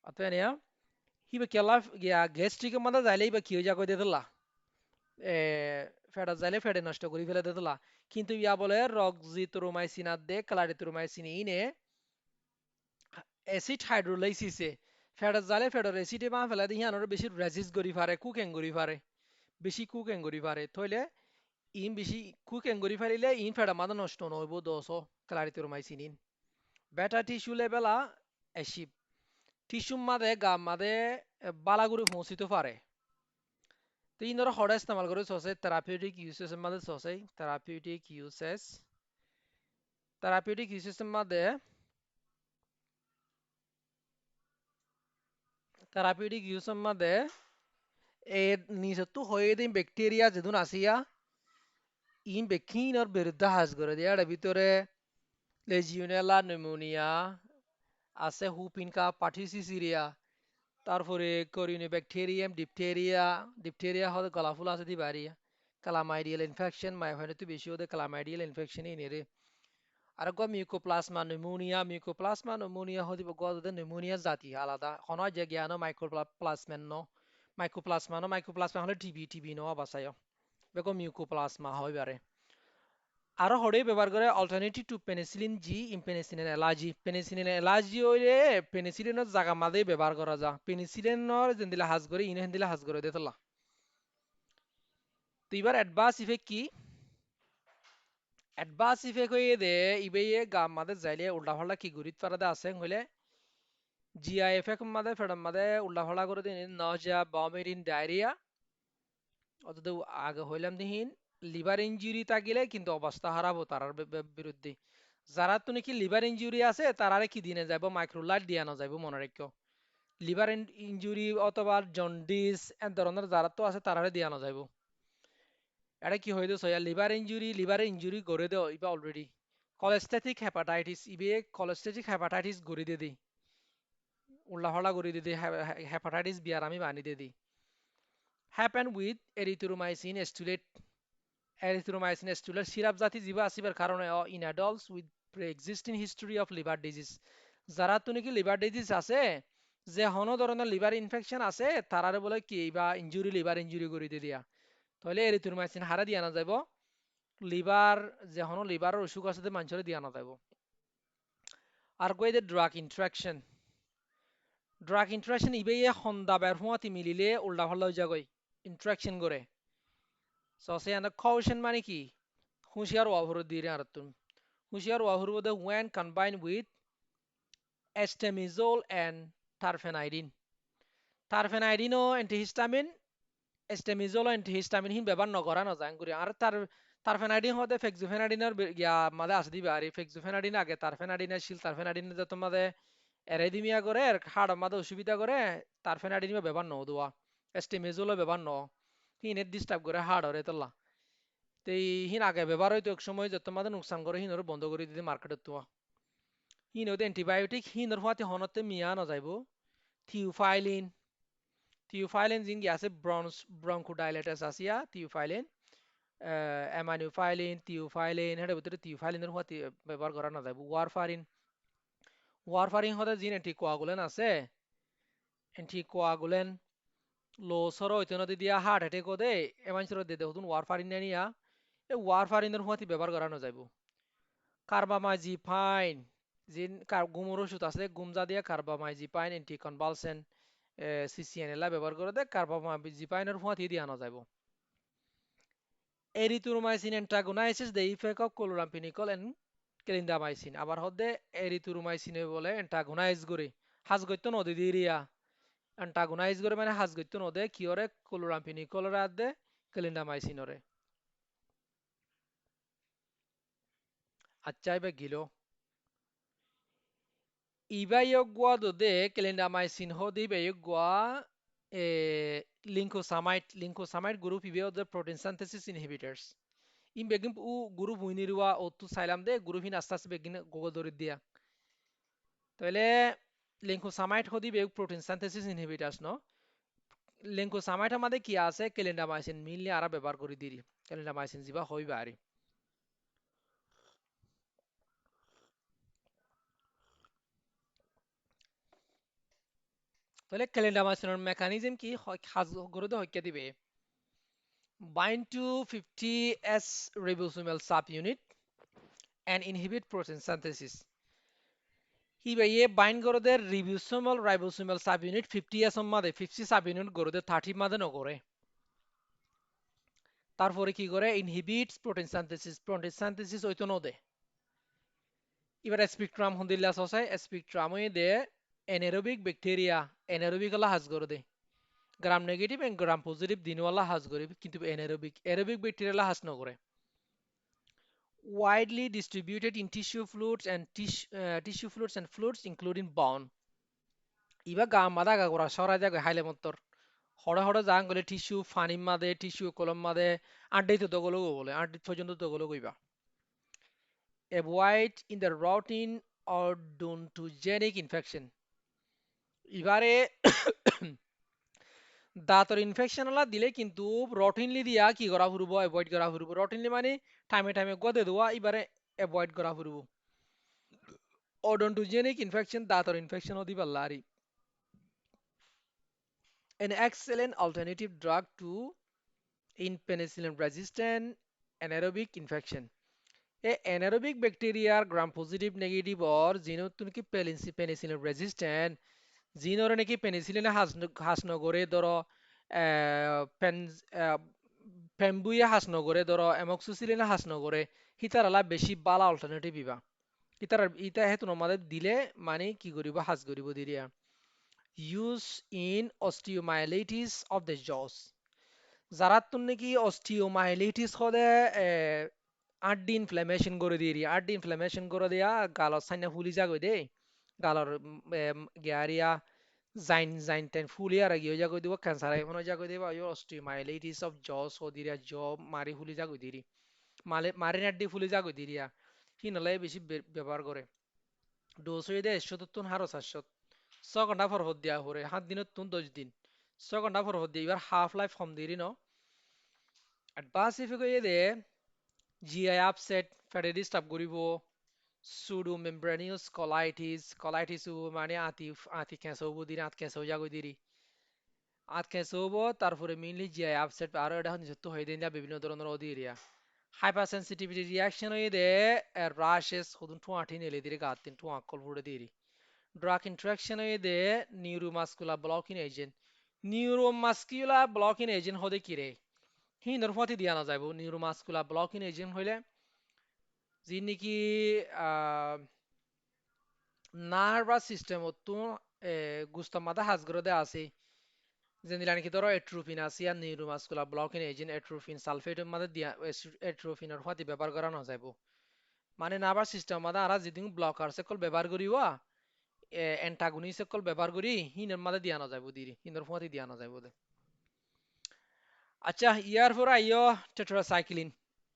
অতএব নিয়া হিবে কেলা গিয়া গ্যাস্ট্রিক মাদে যাইলেই বা কি হয়ে যা কই দিতলা এ ফেডা যাইলে ফেডে নষ্ট করে ফেলে দিতলা কিন্তু ইয়া বলে রক্সিথ্রোমাইসিন আর দে ক্লারিথ্রোমাইসিন ইনে অ্যাসিড হাইড্রোলাইসিসে ফেডার জালে ফেডার অ্যাসিডে মা ফেলা দিয়ে আনারও বেশি রেজিস্ট করি পারে কুক করি পারে বেশি কুক করি পারে তাহলে ইন বেশি কুক করি পারিলে ইন ফেডা মাদা নষ্ট নইব দোষ ক্লারিথ্রোমাইসিন ইন বেটা টিস্যু লেভেলা এসিপ টিস্যু মাদে গাম মাদে বালাগুড়ি পৌঁছিতে পারে তো ইন ধরো হড়া ইস্তেমাল করে সসে থেরাপিউটিক ইউসেস মাদে সসে থেরাপিউটিক ইউসেস মাদে থেরাপিউটিক ইউসেস মাদে এ নিজত্ব হয়ে দিন ব্যাকটেরিয়া যেদিন আসিয়া ইন বেকিনর বিরুদ্ধে হাজ করে দিয়ে এর ভিতরে লেজিওনেলা নিউমোনিয়া আছে হুপিনকা পার্টিসিসিরিয়া তারপরে করিনি ব্যাকটেরিয়াম ডিপথেরিয়া হতে গলাফুল আছে দি বাড়িয়া ক্লামাইডিয়াল ইনফেকশন মাইফাইনে তো বেশি হতে ক্লামাইডিয়াল ইনফেকশন এই নেরে আর গো মিউকোপ্লাজমা নিউমোনিয়া হতে গদে নিউমোনিয়া জাতি আলাদা হন যে জ্ঞান মাইক্রোপ্লাজমা হলে টিবি নো বাসায় বেকো মিউকোপ্লাজমা হয় বারে আরো হরে ব্যবহার করে alternative to penicillin G penicillin allergy হইলে পেনিসিলিনের জায়গা মাঝে ব্যবহার করা যা পেনিসিলিনের যেদিলা হাজ করে ইনে হেন্দিলা হাজ করে দিতলা তো এবার অ্যাডভার্স ইফেক্ট কি অ্যাডভার্স ইফেক্ট হয়ে দে ইবে গাম মাঝে যাইলে উল্টা কি গুরিত পারাদে আছে হইলে জিআই এফেক্ট মাঝে ফেডাম মাঝে উল্টা করে দিন নজা বমিটিং ডায়রিয়া অত আগে হইলাম দিহিন লিভার ইনজুরি থাকিলে কিন্তু অবস্থা হারাবো তার বিরুদ্ধে যারা তো নাকি লিভার ইনজুরি আছে তারারে কি দিনে যাইব মাইক্রোলাইট দিয়ানো যাইব মনে রাখো লিভার ইনজুরি অথবা জন্ডিস এন ধরনের যারা তো আছে তারারে দিয়ানো যাইব এটা কি হইতো সয়া লিভার ইনজুরি করে দেও ইবা অলরেডি কলেস্টেটিক হেপাটাইটিস ইবে কলেস্টেটিক হেপাটাইটিস গড়ি দিয়ে দিই উল্লাহলা গড়ি দিয়ে দিই হেপাটাইটিস বিয়ার আমি বানি দিয়ে দিই হ্যাপেন উইথ এরিথ্রোমাইসিন স্টুলের সিরাপ জাতি জীবা আসিবার কারণে in adults with pre-existing history of liver disease যারা তো নাকি লিভার ডিজিজ আছে যে হনো ধরনের লিভার ইনফেকশন আছে তারারে বলে কি বা লিভার ইনজুরি করে দিয়ে দিয়া তাহলে এরিথ্রোমাইসিন হারা দিয়া না যাইব লিভার যে হনো লিভারের অসুখ আছে মানুষের দিয়া না যাইব আর কই যে ড্রাগ ইন্টারাকশন ইবে হন্দা বের হুয়াতি মিলিলে উল্টা ফাল্লা হয়ে যাগই ইন্টারাকশন করে সসে আনা কৌশন মানে কি হুঁশিয়ার ওয়াহর দিয়ে আর তুন হুঁশিয়ার ওয়াহর বোধ when combined with estamizole and terfenadine টারফেনাইডিনও অ্যান্টিহিস্টামিন এস্টেমিজোল অ্যান্টিহিস্টামিন হিন ব্যবহার নকরা নজাং করি আর টারফেনাইডিন হতে ফেক্সোফেনাডিনের গিয়া মাদে আছে দিবা আর ফেক্সোফেনাডিন আগে টারফেনাডিনের শিল টারফেনাডিনের যত মাদে এরেদিমিয়া করে হাড় মাদে অসুবিধা করে টারফেনাডিন ব্যবহার ন দোয়া এস্টেমিজোলও ব্যবহার ন হিনের ডিস্টার্ব করে হাড় হরে তোলা তো হিন আগে ব্যবহার হয়তো এক সময় যত মাদে নুকসান করে হিনর বন্ধ করে দিতে মার্কেটত তোয়া হিন ওদের অ্যান্টিবায়োটিক হিনর হওয়াতে হনতে মিয়া নজাইব থিওফাইলিন জিন আছে ব্রঙ্কোডাইলেটাস আসিয়া থিওফাইলিন অ্যামাইনোফাইলিন থিওফাইলিন হেটার ভিতরে থিওফাইলিনের হতে ব্যবহার করা না যাবে ওয়ারফারিন হতে জিন অ্যান্টিকোয়াগুলেন আছে অ্যান্টিকোয়াগুলেন লো সরো ইতনা দিয়া হার্ট অ্যাটাক দে এমান সরো দে দেখুন ওয়ারফারিন নিয়া এ ওয়ারফারিনের হুয়াতি ব্যবহার করানো যাইব কার্বামাইজিপাইন জিন গুমর ওষুধ আছে গুমজা দিয়া কার্বামাইজিপাইন এন্টি কনভালসেন্ট সিসিএন এলা ব্যবহার করে দে কার্বামাইজিপাইনের হুয়াতি দিয়া আনা যাইব erythromycin antagonises the effect of chloramphenicol and clindamycin আবার হদে এরিথ্রোমাইসিনে বলে অ্যান্টাগোনাইজ করে হাজগত্য নদী দিরিয়া অ্যান্টাগোনাইজ করে মানে হাজগত্য নদে কিওরে ক্লোরামফেনিকল রাদে ক্লিন্ডামাইসিনরে আচ্ছা এবার গিলো Ibayogwa de clindamycin hodi bayogwa lincosamide group ibe the protein synthesis inhibitors in begin u group winirwa otu sailam de group in আস্তে আস্তে begin gogo দরি দিয়া তাহলে লিঙ্কোসামাইড হদি বেগ প্রোটিন সিনথেসিস ইনহিবিটার্স ন লিঙ্কোসামাইড আমাদের কি আছে ক্লিন্ডামাইসিন মিললে আরা ব্যবহার করে দিরি ক্লিন্ডামাইসিন জিবা হইবা আরি তাহলে ক্লিন্ডামাইসিনের মেকানিজম কি হাজ গরুদে হইকে দিবে bind to 50s ribosomal subunit and inhibit protein synthesis হিবে ইয়ে বাইন্ড করে দে ribosomal subunit 50s মাদে 50 subunit করে দে 30 মাদে নকরে তারপরে কি করে inhibits protein synthesis হইতো নদে এবার স্পেকট্রাম হন্দিল্লা সসাই স্পেকট্রাম দে anaerobic bacteria anaerobic হলা হাজ করে দে gram negative and gram positive দিনওয়ালা হাজ করে কিন্তু aerobic bacteria হাজ নকরে widely distributed in tissue fluids and fluids including bone iba ga mada ga gora sora jaga haile mottor হড়ে হড়ে জাং গলে টিস্যু ফানিম মাদে টিস্যু কলম মাদে আড্ডাই তো দগলো বলে আড্ডি পর্যন্ত দগলো কইবা avoid in the routine odontogenic infection এবারে দাঁতর ইনফেকশন হলা দিলে কিন্তু রটিনলি দিয়া কি করা ফুরবো অ্যাভয়েড করা ফুরবো রটিনলি মানে টাইমে টাইমে গদে দেওয়া এবারে অ্যাভয়েড করা ফুরবো odontogenic infection দাঁতর ইনফেকশন হদি পাল্লারি an excellent alternative drug to in penicillin resistant anaerobic infection A anaerobic bacteria gram positive negative or জিনো কি penicillin resistant জিনোর নাকি পেনিসিলিনে হাস নগরে ধরো ফেম্বুইয়া হাস নগরে ধরো এমক্সিসিলিনে হাস নগরে হিতারালা বেশি বালা অল্টারনেটিভ ইবা ইতা হেতু আমাদের দিলে মানে কি করিব হাস করিব দিরিয়া use in osteomyelitis of the jaws যারা তুমি নাকি অস্টিওমাইলিটিস হদে আড্ডি ইনফ্লামেশন করে দিরি আড্ডি ইনফ্লামেশন করে দিয়া গালত সাইনা ফুলি যাগো দে গালর গিয়ারিয়া জাইন টাইন ফুলি আর গিয়ে যাগো দিব ক্যান্সার এখন যাগো দিব ইউ অস্টিওমাইলিটিস অফ জস ও দিরিয়া জ মারি ফুলি যাগো দিরি মারি আড্ডি ফুলি যাগো দিরিয়া হিনলাই বেশি ব্যবহার করে ডোজ হয়ে দেয় ৭০ হারো ৪০০ ছঘন্টা পর হদ দিয়া হরে ৭ দিনত তুন ১০ দিন ছঘন্টা পর হদ দিয়া এবার হাফ লাইফ কম দিরি ন অ্যাডভান্স ইফেক্ট হয়ে দে জিআই আপসেট ফ্যাটি ডিস্টার্ব করিব সুডো মেমব্রেনিয়াস কলাইটিস মানে আতি ক্যান্সার হবো দিন আত ক্যান্সার যাগো দিরি আত ক্যান্সার হবো তারপরে মেইনলি জিআই আপসেট আর এটা নিজত্ব হয়ে দেন বিভিন্ন ধরনের অদিরিয়া হাইপার সেন্সিটিভিটি রিয়াকশন হয়ে দে রাশেস হদুন ঠুয়াঠি নেলে দিরে গাতিন ঠুয়া কল ফুড়ে দিরি ড্রাগ ইন্টারাকশন হয়ে দে নিউরোমাস্কুলার ব্লকিং এজেন্ট হদে কিরে হিনর ফতি দিয়া না যাইব নিউরোমাস্কুলার ব্লকিং এজেন্ট হইলে যি নেকি নার্ভাস সিস্টেম তো গুস্তামাদা হাজগরদে আছে যেনিলা নাকি ধরো এট্রোপিন আছে আর নিউরোমাস্কুলার ব্লকিং এজেন্ট এট্রোপিন সালফেটের মধ্যে দিয়া এট্রোপিনের ফতি ব্যবহার করা না যাইব মানে নার্ভাস সিস্টেম মধ্যে আর যেদিন ব্লকার সকল ব্যবহার করিবা অ্যান্টাগনিস্ট সকল ব্যবহার করি হিনের মধ্যে দিয়া না যাইব দিরি হিনের ফতি দিয়া না যাইব দে আচ্ছা ইয়ার পর আইও টেট্রাসাইক্লিন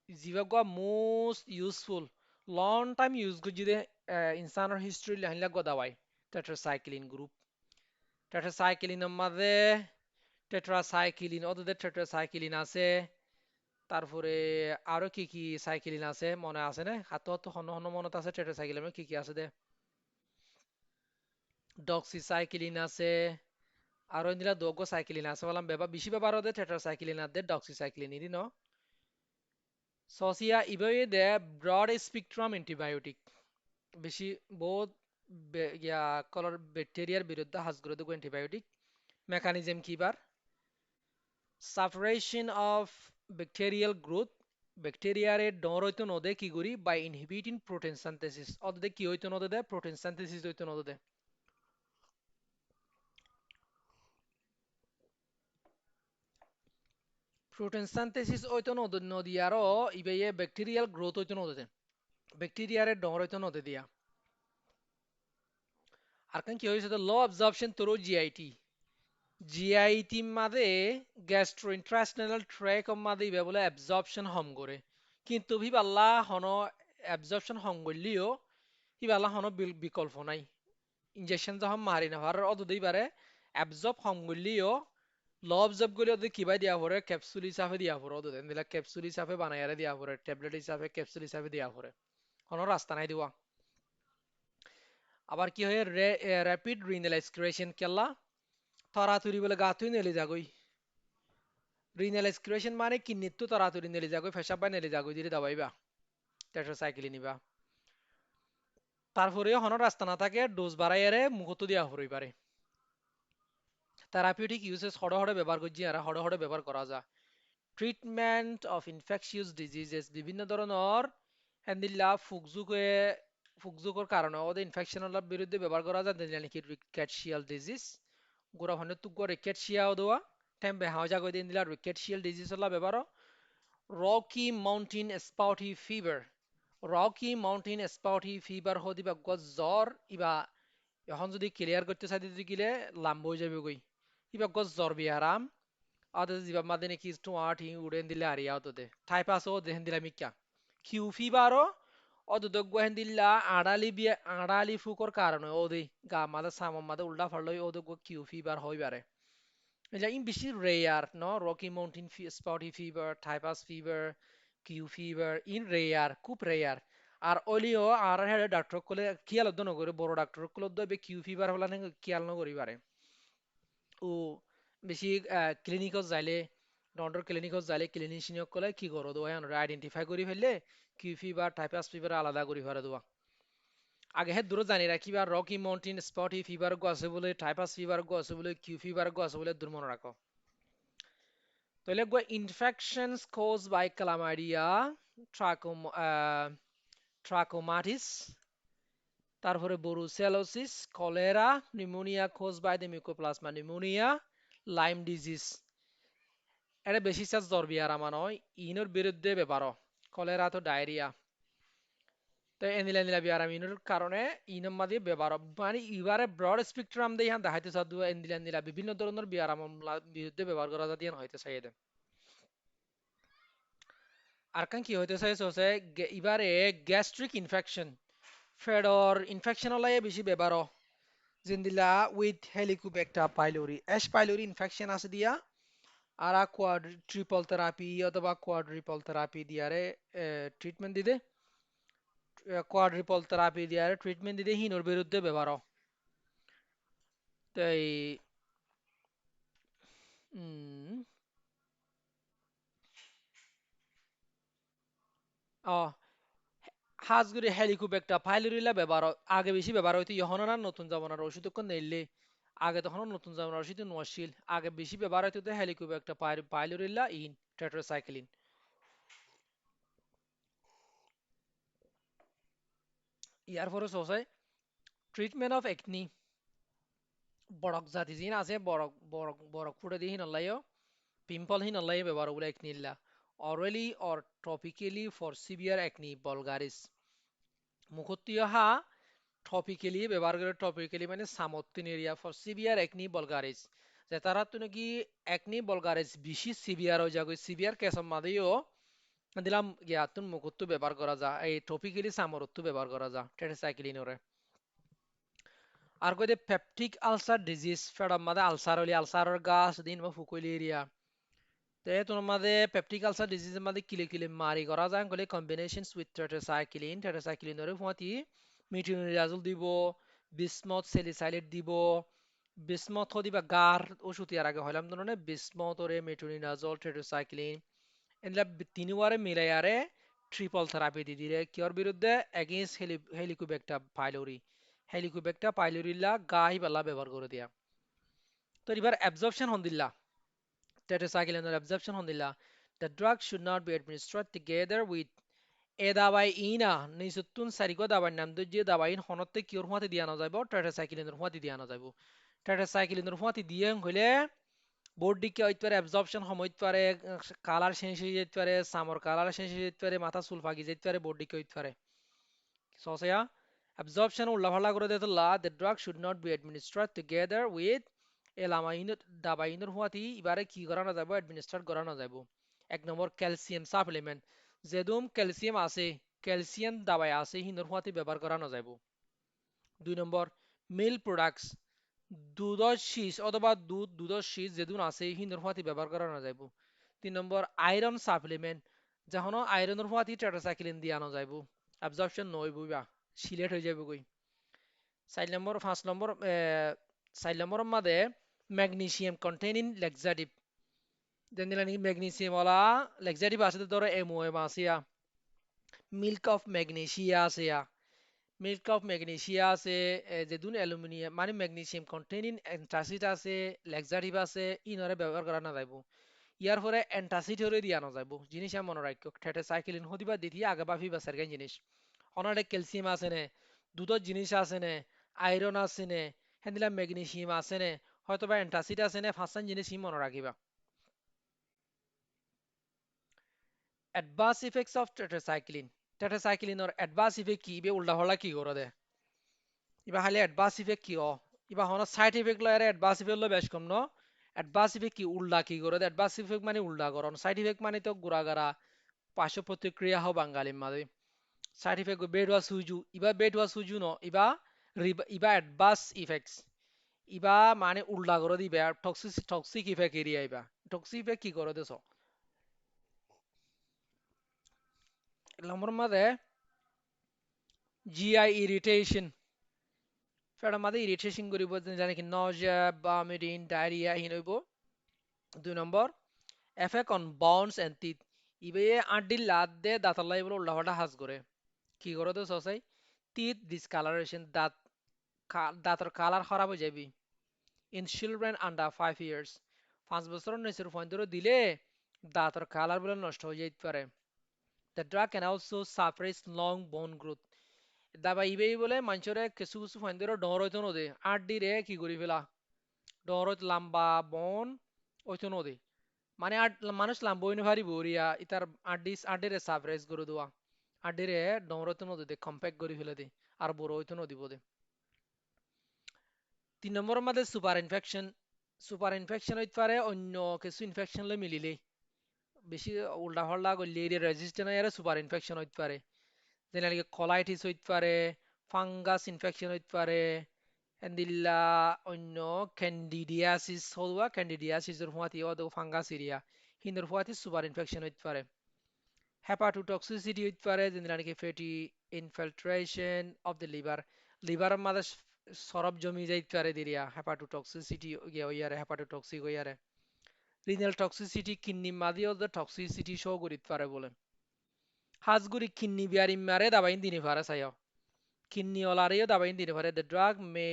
জিবাগুয়া most useful long time use করে যদি ইনসানের হিস্ট্রি লাহিলা গদাওয়াই টেট্রাসাইক্লিন গ্রুপ টেট্রাসাইক্লিনের মাঝে টেট্রাসাইক্লিন আছে তারপরে আরো কি কি সাইক্লিন আছে মনে আছে না হাতত হন হন মনত আছে টেট্রাসাইক্লিনের কি কি আছে দে ডক্সিসাইক্লিন আছে আর ইন্দিলা দোগো সাইক্লিন আছে বললাম বেবা বেশি ব্যবহার হতে টেট্রাসাইক্লিন আর দে ডক্সিসাইক্লিন ইরি ন সসিয়া ইবয়ে দে ব্রড স্পেকট্রাম অ্যান্টিবায়োটিক বেশি বহুত ইয়া কলর ব্যাকটেরিয়ার বিরুদ্ধে হাজ করে দেবো অ্যান্টিবায়োটিক মেকানিজম কিবার সাপারেশন অফ ব্যাকটেরিয়াল গ্রোথ ব্যাকটেরিয়ারে ডর হইতো নদে কি করি বাই ইনহিবিটিং প্রোটিন সিনথেসিস অদে কি হইতো নদে দে প্রোটিন সিনথেসিস হইতো নদে দে প্রোটিন সিনথেসিস হইতো নদে নদিয়ারও ইবেয়ে ব্যাকটেরিয়াল গ্রোথ হইতো নদে দে ব্যাকটেরিয়ারে ডর হইতো নদে দিয়া আর কান কি হইছে low absorption through GIT GIT মাদে গ্যাস্ট্রোইন্টেস্টিনাল ট্র্যাক মাদে ইবে বলে অ্যাবজর্পশন হম করে কিন্তু ভিবাল্লা হন অ্যাবজর্পশন হম করলিও হিবাল্লা হন বিকল্প নাই ইনজেকশন যখন মারি না হওয়ার অত দিই পারে অ্যাবজর্ব হম করলিও লো অবজর্ব করলে ওদের কিবা দিয়া পড়ে ক্যাপসুল হিসাবে দিয়া পড়ে ওদের দিলা ক্যাপসুল হিসাবে বানাইয়ারে দিয়া পড়ে ট্যাবলেট হিসাবে ক্যাপসুল হিসাবে দিয়া পড়ে কোনো রাস্তা নাই দিবা আবার কি হয় র্যাপিড রিনাল এক্সক্রিশন কেলা তরাতুরি বলে গাতুই নেলে যাগই রিনাল এক্সক্রিশন মানে কিন্নিত তরাতুরি নেলে যাগই ফেসাব বা নেলে যাগই দিলে দাবাইবা টেট্রাসাইক্লিন নিবা তারপরেও হন রাস্তা না থাকে ডোজ বাড়াইয়ারে মুখত দিয়া হরই পারে থেরাপিউটিক ইউসেস হড়ে হড়ে ব্যবহার করছি আর হড়ে হড়ে ব্যবহার করা যায় ট্রিটমেন্ট অফ ইনফেকশিয়াস ডিজিজেস বিভিন্ন ধরনের হ্যান্দিল্লা ফুকজুকের কারণে ওদের ইনফেকশনের বিরুদ্ধে ব্যবহার করা যায় যেটা নাকি রিকেটশিয়াল ডিজিজ গোড়া হনে তুক রিকেটশিয়াও দেওয়া টেম্পে হাওজা করে দিন দিলা রিকেটশিয়াল ডিজিজ হলা ব্যবহার Rocky Mountain spotted fever Rocky Mountain spotted fever হদিবা জ্বর ইবা এখন যদি ক্লিয়ার করতে চাই যদি গিলে লাম্ব হয়ে যাবে গই ইবা জ্বর বিয়ারাম আদে জিবা মাদে নাকি স্টোয়াট হি উড়েন দিলে আরিয়া অতদে টাইপাস ও দেহেন দিলা মিক্কা কিউ ফিভারও অত দগ্গ হেন দিল্লা আড়ালি ফুকর কারণে ওদে গা মাদে সামম মাদে উল্টা ফাড়লই ও দগ্গ কিউ ফিভার হইবারে এটা ইন বেশি রেয়ার ন Rocky Mountain spotted fever typhus fever Q fever ইন রেয়ার খুব রেয়ার আর অলিও আর হেডে ডাক্তার কলে কিয়াল নকরে বড় ডাক্তার কলে বে কিউ ফিভার হলা কিয়াল নকরি পারে ও বেশি ক্লিনিকত যাইলে ডক্টর ক্লিনিকত যাইলে ক্লিনিশিয়ক কলে কি করো দোয়া আইডেন্টিফাই করি ফেললে কিউ ফিভার টাইপাস ফিভার আলাদা করি ফেলে দোয়া আগে হে দূর জানি রাখিবা রকি মাউন্টেন স্পটি ফিভার গো আছে বলে টাইপাস ফিভার গো আছে বলে কিউ ফিভার গো আছে বলে দূর মনে রাখো তাহলে গো infections caused by Chlamydia trachomatis তারপরে brucellosis cholera pneumonia caused by the Mycoplasma pneumoniae Lyme disease এটা বেশি চাষ জ্বর বিয়ার আমার নয় ইনোর বিরুদ্ধে ব্যাপারও কলেরা তো ডায়রিয়া তো এনিলা এনিলা বিয়ার ইনোর কারণে ইনম মাদি ব্যবহার মানে ইবারে ব্রড স্পেকট্রাম দিয়ে হ্যাঁ দেখাইতে সাধু এনিলা এনিলা বিভিন্ন ধরনের বিয়ার বিরুদ্ধে ব্যবহার করা যাতে হইতে চাই দেন আর কান কি হইতে চাইছে হচ্ছে ইবারে গ্যাস্ট্রিক ইনফেকশন ফেডর ইনফেকশন হলাই বেশি ব্যবহার জিন্দিলা with Helicobacter pylori S pylori infection আছে দিয়া আর ট্রিপল থেরাপি অথবা কোয়াড্রিপল থেরাপি দিয়ারে ট্রিটমেন্ট দিতে কোয়াড্রিপল থেরাপি দিয়ারে ট্রিটমেন্ট দিতে হিনোর বিরুদ্ধে ব্যবহার তাই হাজগুড়ি হেলিকোব্যাক্টার পাইলোরিলা ব্যবহার আগে বেশি ব্যবহার হইতো ইহন না নতুন জামানার ওষুধ নেইলে আগে তখন নতুন জামানার ওষুধ নছিল আগে বেশি ব্যবহার হইতো হেলিকোব্যাক্টার পাইলোরিলা ইন টেট্রাসাইক্লিন ইয়ার পরে সোসাই ট্রিটমেন্ট অফ একনি বড়ক জাতি জিন আছে বড়ক বড়ক বড়ক ফুটে দিয়ে হিনলাইও পিম্পল হিনলাই ব্যবহার বলে একনিল্লা orally or topically for severe acne vulgaris মুখতীয় হা টপিক্যালি ব্যবহার করে টপিক্যালি মানে সামর্থ্য area for severe acne vulgaris যে তারা তো নাকি একনি বলগারিস বেশি সিভিয়ার হয়ে যাবে সিভিয়ার কেসম মাদেও দিলাম ইয়াতুন মুখত্ব ব্যবহার করা যায় এই টপিক্যালি সামরত্ব ব্যবহার করা যায় টেট্রাসাইক্লিনরে আর কইতে পেপটিক আলসার ডিজিজ ফেডম মাদে আলসার হলি আলসারের গাছ দিন বা ফুকইলি এরিয়া তে তোমার মাদে পেপটিক আলসার ডিজিজের মাদে কিলে কিলে মারি করা যায় কইলে কম্বিনেশনস উইথ টেট্রাসাইক্লিনরে ফুয়াতি মিথিওনিডাজল দিব বিসমথ স্যালিসাইলেট দিব বিসমথ দিবা গার ওষুধ ইয়ার আগে হইলাম ধরনের বিসমথ ওরে মেট্রোনিডাজল টেট্রাসাইক্লিন এগুলা তিনবারে মিলাইয়ারে ট্রিপল থেরাপি দি দিলে কিয়র বিরুদ্ধে এগেইনস্ট হেলিকোব্যাক্টার পাইলোরিলা গা হিবাল্লা ব্যবহার করে দিয়া তো এবার absorption হন্দিল্লা tetracycline absorption hondilla. The drug should not be administered together with এ দাবাই ইনা নিসুত্তুন সারিকো দাবাই নাম যে দাবাইন হনতে কিওর হুয়াতে দিয়া না যাইব টেট্রাসাইক্লিনের হুয়াতে দিয়া না যাইব টেট্রাসাইক্লিনের হুয়াতে দিয়ে হইলে বোর্ড দিকে হইতে পারে অ্যাবজর্পশন সময় হইতে পারে কালার চেঞ্জ হয়ে যেতে পারে সামর কালার চেঞ্জ হয়ে যেতে পারে মাথা চুল ফাগি যেতে পারে বোর্ড দিকে হইতে পারে সসয়া absorption উল্লাফাল্লা করে দিতে লা the drug should not be administered together with এলামাইন দাবাইনের হুয়াতি এবারে কি করানো যাব অ্যাডমিনিস্ট্রেট করানো যাব এক নম্বর ক্যালসিয়াম সাপ্লিমেন্ট যেদুম ক্যালসিয়াম আছে ক্যালসিয়াম দাবাই আছে হিন্দর হুয়াতি ব্যবহার করানো যাব দুই নম্বর মিল্ক প্রোডাক্টস দুধের শীষ অথবা দুধের শীষ যেদুন আছে হিন্দর হুয়াতি ব্যবহার করানো যাব তিন নম্বর আয়রন সাপ্লিমেন্ট যখন আয়রনের হুয়াতি টেট্রাসাইক্লিন দিয়ে আনা যাব অ্যাবজর্পশন নয় বুঝবা সিলেট হয়ে যাবে কই 4 নম্বরের মধ্যে ম্যাগনেসিয়াম কন্টেইনিং লেক্সাটিভ যেন দিলানি ম্যাগনেসিয়াম ওলা লেক্সাটিভ আছে তো ধরো এমওএম আছে মিল্ক অফ ম্যাগনেসিয়া আছে মিল্ক অফ ম্যাগনেসিয়া আছে যেদুন অ্যালুমিনিয়াম মানে ম্যাগনেসিয়াম কন্টেইনিং অ্যান্টাসিড আছে লেক্সাটিভ আছে ইনরে ব্যবহার করা না যাইব ইয়ার পরে অ্যান্টাসিড হরে দিয়া না যাইব জিনিস মনে রাখো টেট্রাসাইক্লিন হদিবা দিতিয়া আগে বাফি বা সারগাই জিনিস অনারে ক্যালসিয়াম আছে নে দুধের জিনিস আছে নে আয়রন আছে নে হেন্দিলা ম্যাগনেসিয়াম আছে নে হয়তো বা অ্যান্টাসিড আছে নে ফাঁসান জিনিস হি মনে রাখিবা অ্যাডভার্স ইফেক্টস অফ টেট্রাসাইক্লিনৰ অ্যাডভার্স ইফেক্ট কি ইবে উল্টা হলা কি করে দে ইবা খালি অ্যাডভার্স ইফেক্ট কি ইবা হন সাইড ইফেক্ট লয় আরে অ্যাডভার্স ইফেক্ট লয় বেশ কম ন অ্যাডভার্স ইফেক্ট কি উল্টা কি করে দে অ্যাডভার্স ইফেক্ট মানে উল্টা করন সাইড ইফেক্ট মানে তো গুড়াগাড়া পার্শ্ব প্রতিক্রিয়া হও বাঙালি মাঝে সাইড ইফেক্ট বেডওয়া সুজু ইবা বেডওয়া সুজু ন ইবা অ্যাডভার্স ইফেক্টস ইবা মানে উল্টা করে দিবে আর টক্সিক ইফেক্ট এরিয়া ইবা টক্সিক ইফেক্ট কি করে দেছ নম্বর মাঝে জিআই ইরিটেশন ফেটার মাঝে ইরিটেশন করিব জানি কি নজিয়া ভমিটিং ডায়রিয়া হিন হইব 2 নম্বর effect on bones and teeth ইবে আড্ডি লাদ দে দাঁতাল্লাই বলে উল্লাফাটা হাজ করে কি করে তো সসাই টিথ ডিসকালারেশন দাঁতের কালার খারাপ হয়ে যাবি ইন চিলড্রেন আন্ডার 5 ইয়ার্স 5 বছরের নিচের ফোন দিলে দাঁতের কালার বলে নষ্ট হয়ে যেতে পারে the drug can also suppress long বোন গ্রোথ দাবা ইবেই বলে মানুষের কিছু কিছু ফোন ডর হইতো নদে আড্ডি রে কি করি ফেলা ডর হইতো লম্বা বন হইতো নদে মানে মানুষ লাম্বা হইনে পারিব রিয়া ইতার আড্ডিরে সাপ্রেস করে দেওয়া আড্ডিরে ডর হইতো নদী কম্প্যাক্ট করে ফেলে দে আর বড় হইতো নদী বোধে 3 নম্বরের মধ্যে সুপার ইনফেকশন হইতে পারে অন্য কিছু ইনফেকশন লে মিলিলে বেশি উল্টা ফাল্টা করলে এরিয়া রেজিস্ট্যান্ট এর সুপার ইনফেকশন হইতে পারে যেন নাকি কলাইটিস হইতে পারে ফাঙ্গাস ইনফেকশন হইতে পারে এন্দিল্লা অন্য ক্যান্ডিডিয়াসিস হওয়া ক্যান্ডিডিয়াসিসের হুয়াতি অদ ফাঙ্গাস এরিয়া হিন্দুর হুয়াতি সুপার ইনফেকশন হইতে পারে হেপাটোটক্সিসিটি হইতে পারে যেন নাকি ফ্যাটি ইনফিলট্রেশন অফ দ্য লিভারের মাঝে সরব জমি যাইতে পারে দিরিয়া হেপাটোটক্সিসিটি ইয়ারে হেপাটোটক্সিক ইয়ারে রিনাল টক্সিসিটি কিডনি মাদিও দ্য টক্সিসিটি শো করিতে পারে বলে হাজগুড়ি কিডনি বিয়ারি মারে দাবাইন দিনে পারে চাইও কিডনি ওলারেও দাবাইন দিনে পারে the drug May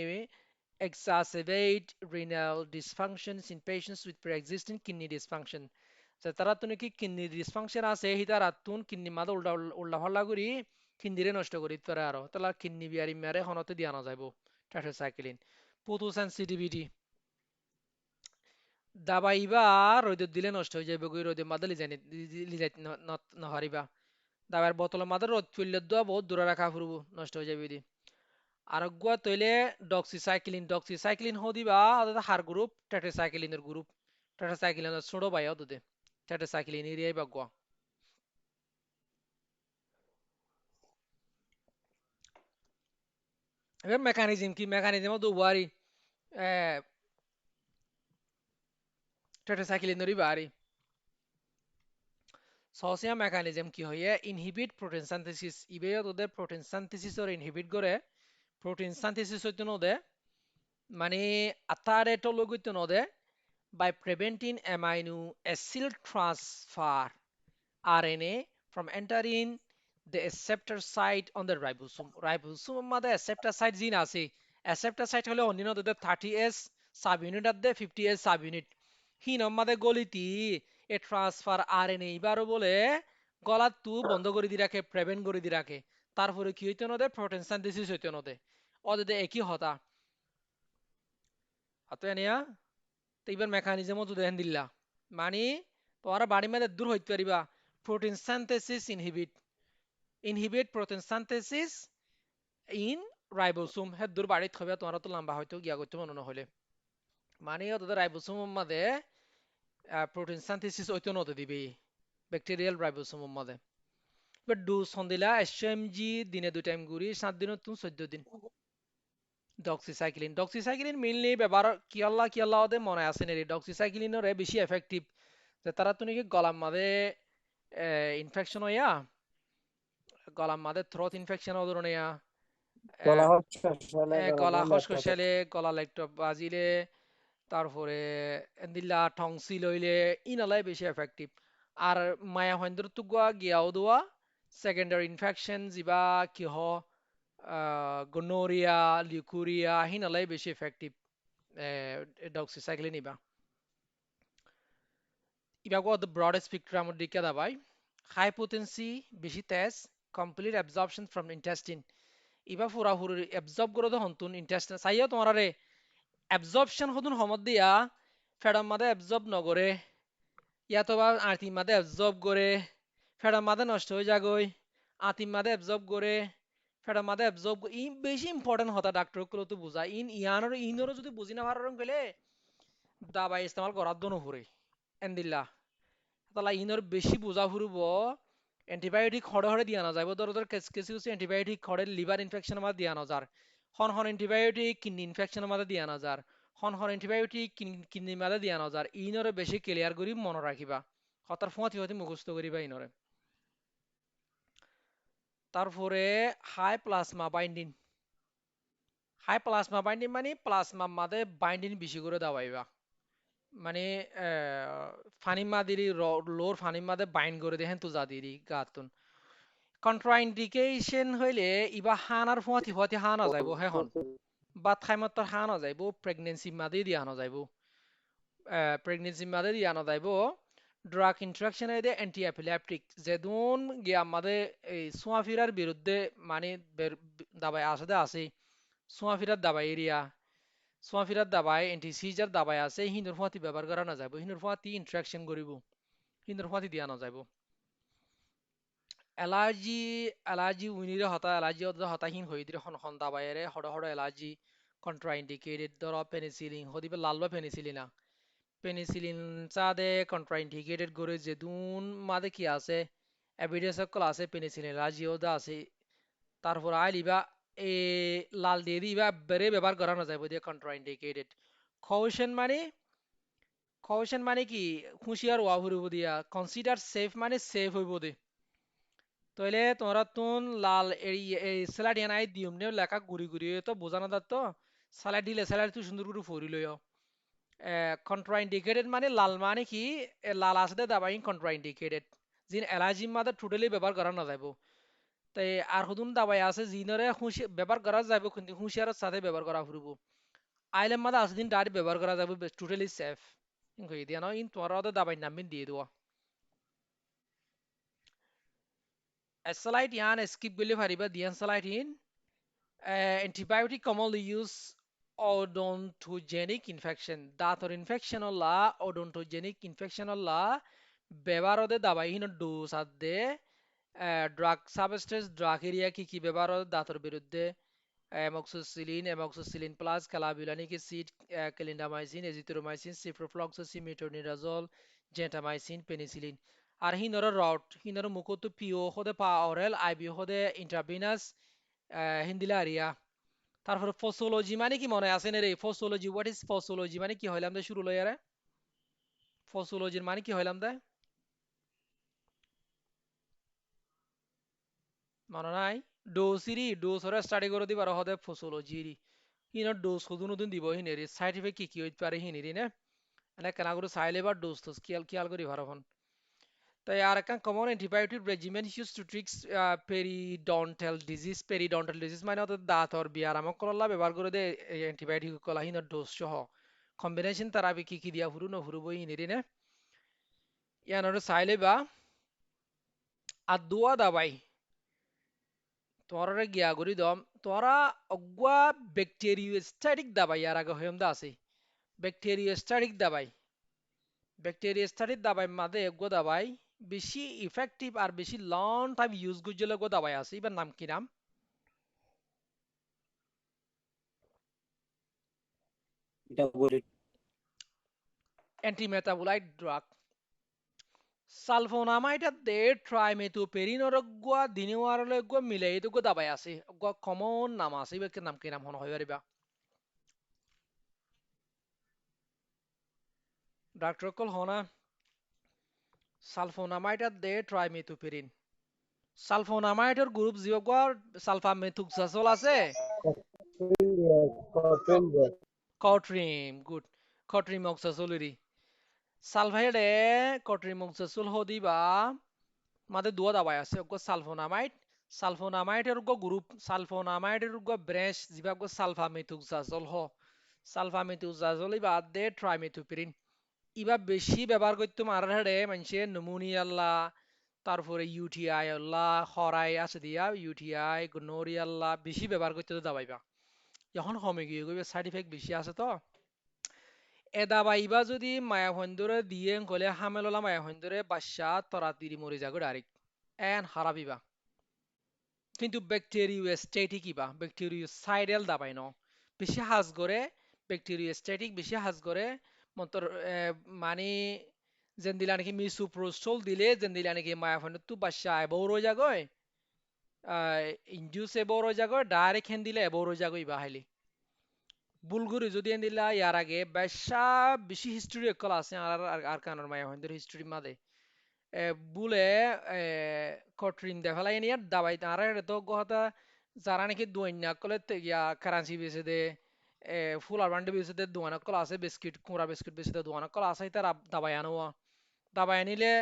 exacerbate renal dysfunctions in patients with pre-existing kidney dysfunction যে তারা তো নাকি কিডনি ডিসফাংশন আছে হিতা রাতুন কিডনি মাদা উল্টা উল্টা ফাল্লা করি কিডনিরে নষ্ট করি পারে আরো তাহলে কিডনি বিয়ারি মারে হনতে দিয়া না যাইব টেট্রাসাইক্লিন ফটো সেন্সিটিভিটি দাবাইবা রোদে দিলে নষ্ট হয়ে যাবে গই রোদে মাদা লিজাই নহারিবা দাবার বোতলের মাদা রোদ চললে দোয়া বহুত দূরে রাখা ফুরবো নষ্ট হয়ে যাবে দি আর গুয়া তৈলে ডক্সিসাইক্লিন হদিবা অর্থাৎ হার গ্রুপ টেট্রাসাইক্লিনের গ্রুপ টেট্রাসাইক্লিনের ছোট ভাই অততে টেট্রাসাইক্লিন এরিয়াই বা গুয়া এবার মেকানিজম কি মেকানিজম তো ওয়ারি টেট্রাসাইক্লিনেরই বাড়ি সসিয়া মেকানিজম কি হইয়ে ইনহিবিট প্রোটিন সিনথেসিস ইবে ওদের প্রোটিন সিনথেসিস ওর ইনহিবিট করে প্রোটিন সিনথেসিস হইতো নদে মানে আতারে তো লগইতো নদে by preventing amino acid transfer RNA from entering the acceptor site on the ribosome. Ribosome মাদে acceptor site জিন আছে। acceptor site হলে অন্য নদে 30S সাবইউনিট আছে 50S সাবইউনিট। হিন মাদে গলিতি এ ট্রান্সফার RNA এবারও বলে গলাত তু বন্ধ করে দি রাখে প্রেভেন্ট করে দি রাখে। তারপরে কি হইতো নদে প্রোটিন সিনথেসিস হইতো নদে। ওদের একই হতা। অতএব নিয়া তো এবার মেকানিজমও তো দেখেন দিল্লা মানে তোমরা বাড়ি মেয়েদের দূর হইতে পারিবা protein synthesis inhibit protein synthesis in ribosome হে দূর বাড়িতে হবে তোমরা তো লম্বা হয়তো গিয়া করতে মনে না হলে মানে তোদের রাইবোসোম মধ্যে প্রোটিন সিনথেসিস হইতো নতে দিবে ব্যাকটেরিয়াল রাইবোসোম মধ্যে এবার ডোজ সন্দিলা এসএমজি দিনে 2 টাইম গুড়ি 7 দিন তুমি 14 দিন ডক্সিসাইক্লিন মেইনলি ব্যবহার কি আল্লাহ ওদের মনে আছে নেই ডক্সিসাইক্লিনের বেশি এফেক্টিভ যে তারা তো নাকি গলার মাঝে ইনফেকশন হইয়া গলার মাঝে থ্রোট ইনফেকশন ওদের হইয়া গলা হচ্ছে আসলে গলা ল্যাপটপে খসখসাইলে গলা ল্যাপটপ বাজিলে তারপরে এন্দিল্লা টংসিল হইলে ইনালাই বেশি এফেক্টিভ আর মায়া হইন্দর তো গিয়াও দোয়া সেকেন্ডারি ইনফেকশন যিবা কি হ গনোরিয়া লিউকুরিয়া হিনালাই বেশি effective doxycycline Iba the broad spectrum দিকে দাবাই high potency বেশি তেজ complete absorption from intestine ইবা ফুরা ফুরি absorb করে তো হন্তুন intestine চাইও তোমার রে absorption হতুন সমত দিয়া ফেডার মাদে absorb নগরে ইয়াতো বা আর্থিন মাদে absorb করে ফেডার মাদে নষ্ট হয়ে যাগই আতিম মাদে absorb করে ফেডার মাদে absorb ই বেশি ইম্পর্টেন্ট হতা ডাক্তার গুলো তো বুঝা ইনরও যদি বুঝি না পারার গেলে দাবাই ইস্তেমাল করার দনো ফুরে এন্দিল্লা তালা ইনর বেশি বোঝা ফুরব এন্টিবায়োটিক হরে হরে দিয়া না যাইব ধর কিছু কিছু এন্টিবায়োটিক হরে লিভার ইনফেকশনের মাঝে দিয়া না যার হন এন্টিবায়োটিক কিডনি ইনফেকশনের মাঝে দিয়া না যার হন এন্টিবায়োটিক কিডনির মাঝে দিয়া না যার ইনরে বেশি ক্লিয়ার করি মনে রাখিবা হতার ফুঁয়াতি ফুঁয়াতি মুখস্থ করিবা ইনরে তারপরে হাই প্লাজমা বাইন্ডিং মানে প্লাজমা মাঝে বাইন্ডিং বেশি করে দাবাইবা মানে ফানি মাদিরি লোর ফানি মাদে বাইন্ড করে দেখেন তো জাদিরি গাতুন কন্ট্রাইন্ডিকেশন হইলে ইবা হানার ফুয়াতি ফুয়াতি হানা যাইব হেহন বা থাইমাত্তর হানা যাইব প্রেগনেন্সি মাদে দি হানা যাইব প্রেগনেন্সি মাদে দি হানা যাইব ড্রাগ ইন্টারাকশন এদে অ্যান্টি এপিলেপটিক যেদুন গিয়া আমাদের এই সোয়াফিরার বিরুদ্ধে মানে দাবাই আসে আছে সোয়াফিরার দাবাই এরিয়া সোয়াফিরার দাবাই এন্টি সিজার দাবাই আছে হিন্দুর ফুয়াতি ব্যবহার করা না যাব হিন্দুর ফুয়াতি ইন্টারাকশন করিব হিন্দুর ফুয়াতি দিয়া না যাব এলার্জি এলার্জি উইনিরে হতা এলার্জি হতাহীন হই দিরে হন হন দাবাইরে হড় হড় এলার্জি কন্ট্রাইন্ডিকেটেড ধর পেনিসিলিন হদিবে লালবা পেনিসিলিনা পেনিসিলিন চাদে কন্ট্রাইন্ডিকেটেড করে যেদুন মাদে কি আছে এভিডেন্স সকল আছে পেনিসিলিন এলার্জি ওদা আছে তারপর আইলিবা এ লাল দিয়ে দিবা বেড়ে ব্যবহার করা না যাবে দিয়ে কন্ট্রাইন্ডিকেটেড কৌশন মানে কি হুঁশিয়ার ওয়া হইব দিয়া কনসিডার সেফ মানে সেফ হইব দে তাইলে তোমরা তুন লাল এই স্যালাড এনাই দিউমনে লেখা গুড়ি গুড়ি তো বোঝানো যাত তো স্যালাড দিলে স্যালাড তুই সুন্দর করে ফরি লইও কন্ট্রাইন্ডিকেটেড মানে লাল মানে কি লাল আসতে দাবাই কন্ট্রাইন্ডিকেটেড যিন অ্যালার্জি মাদে টোটালি ব্যবহার করা না যাইব তাই আর হুদুন দাবাই আছে যিনরে ব্যবহার করা যাইব কিন্তু হুঁশিয়ারের সাথে ব্যবহার করা ফুরব আইলের মাদে আছে দিন ডাইরেক্ট ব্যবহার করা যাবে টোটালি সেফ ইনকই দিয়া না ইন তোমরা দাবাই নামিন দিয়ে দেওয়া এসলাইট ইয়ান স্কিপ গলি ফারিবা দিয়ান সালাইট ইন antibiotic commonly used odontogenic infection দাঁতর ইনফেকশন হল্লা odontogenic infection হল্লা ব্যবহারদে দাবাই হিন ডোজ আদে ড্রাগ সাবস্টেন্স ড্রাগ এরিয়া কি ব্যবহার দাঁতর বিরুদ্ধে amoxicillin plus clavulanic acid clindamycin azithromycin ciprofloxacin metronidazole gentamicin penicillin আর হিনর মুখতো পিও হদে পা অরেল আইবি হদে ইন্ট্রাভিনাস হিন্দিলা আরিয়া তারপরে ফসোলজি মানে কি মনে আছে না রে ফসোলজি হোয়াট ইজ ফসোলজি মানে কি হইলাম দে শুরু লইয়ারে ফসোলজির মানে কি হইলাম দে মনে নাই ডোসিরি ডোসরে স্টাডি করে দিবার হদে ফসোলজি হিনৰ ড'জ সদুন দিব হিনেৰি সাইড ইফেক্ট কি হইতে পারে হিনেরি না এনে কেনা করে চাইলে বা ড'জ টোজ কিয়াল কিয়াল করি ভারফন তাই আর একটা common antibiotic regiment use to treat periodontal disease মানে হতো দাঁতর বিয়ারামক করলা ব্যবহার করে দে অ্যান্টিবায়োটিক কলা হিনের ডোজ সহ কম্বিনেশন থেরাপি কি দিয়া ফুরু নফুরু বই হিনেরি না ইয়ানোর চাইলে বা আর দোয়া দাবাই তোরা গিয়া করি দম তোরা অগুয়া ব্যাকটেরিওস্ট্যাটিক দাবাই আর আগে হইম দা আছে ব্যাকটেরিওস্ট্যাটিক দাবাই মাদে এগো দাবাই বেশি ইফেক্টিভ আর বেশি লং টাইম ইউজ গুজলে গো দাবাই আছে এবার নাম কি নাম এটা বলি অ্যান্টিমেটাবোলাইট ড্রাগ সালফোনামাইড দে ট্রাইমেথোপেরিনরগুয়া দিনিওয়ারলৈগুয়া মিলাইটোগো দাবাই আছে গুয়া কমন নাম আছে এবার নাম কি নাম হন হয় পারিবা ডাক্তার কল হনা সালফোনামাইড দে ট্রাইমেথোপেরিন সালফোনামাইডের গ্রুপ জিওগুয়া সালফামেথোক্সাজোল আছে কট্রিম গুড কট্রিম অক্সাজোলেরি সালফাইডে কট্রিম অক্সাজোল হদিবা মাদে দুয়া দাবাই আছে গো সালফোনামাইডের গো গ্রুপ সালফোনামাইডের গো ব্রেঞ্চ জিবা গো সালফামেথোক্সাজোল সালফামেথোক্সাজোল ইবা দে ট্রাইমেথোপেরিন ইবা বেশি ব্যবহার করতে মারার হেডে মানুষে নমুনিয়া আল্লাহ তারপরে ইউটিআই আল্লাহ খরাই আছে দিয়া ইউটিআই গনোরিয়া আল্লাহ বেশি ব্যবহার করতে তো দাবাইবা এখন কমে গিয়ে গই সাইড ইফেক্ট বেশি আছে তো এ দাবাইবা যদি মায়া ভন্দরে দিয়ে গলে হামেললা মায়া ভন্দরে বাচ্চা তরাতিরি মরে যাগো ডাইরেক্ট এন হারাবিবা কিন্তু ব্যাকটেরিওস্ট্যাটিক ইবা ব্যাকটেরিওসাইডাল দাবাই ন বেশি হাজ করে ব্যাকটেরিওস্ট্যাটিক বেশি হাজ করে মন্তর মানে যেন দিলা নাকি মিসুপ্রোস্টল দিলে যেন দিলা নাকি মায়াফান তু বাচ্চা এবৌর জাগয় ইনডিউস এবৌর জাগয় ডাইরেক্ট হেন দিলে এবৌর জাগই বাহাইলি বুলগুরি যদি হেন দিলা ইয়ার আগে বাচ্চা বেশি হিস্ট্রি একল আছে আর কানোর মায়াফানদের হিস্ট্রি মাদে বুলে কট্রিম দেখালাই নিয়ে দাবাই তারা তো গহতা যারা নাকি দোয়ান্যা কলে ইয়া কারাঞ্চি বেছে দে ফুল আর বান্ডে বেছে দে দোয়ানা কল আছে বিস্কিট কুড়া বিস্কিট বেছে দে দোয়ানা কল আছে তারা দাবাই আনো দাবাই আনিলে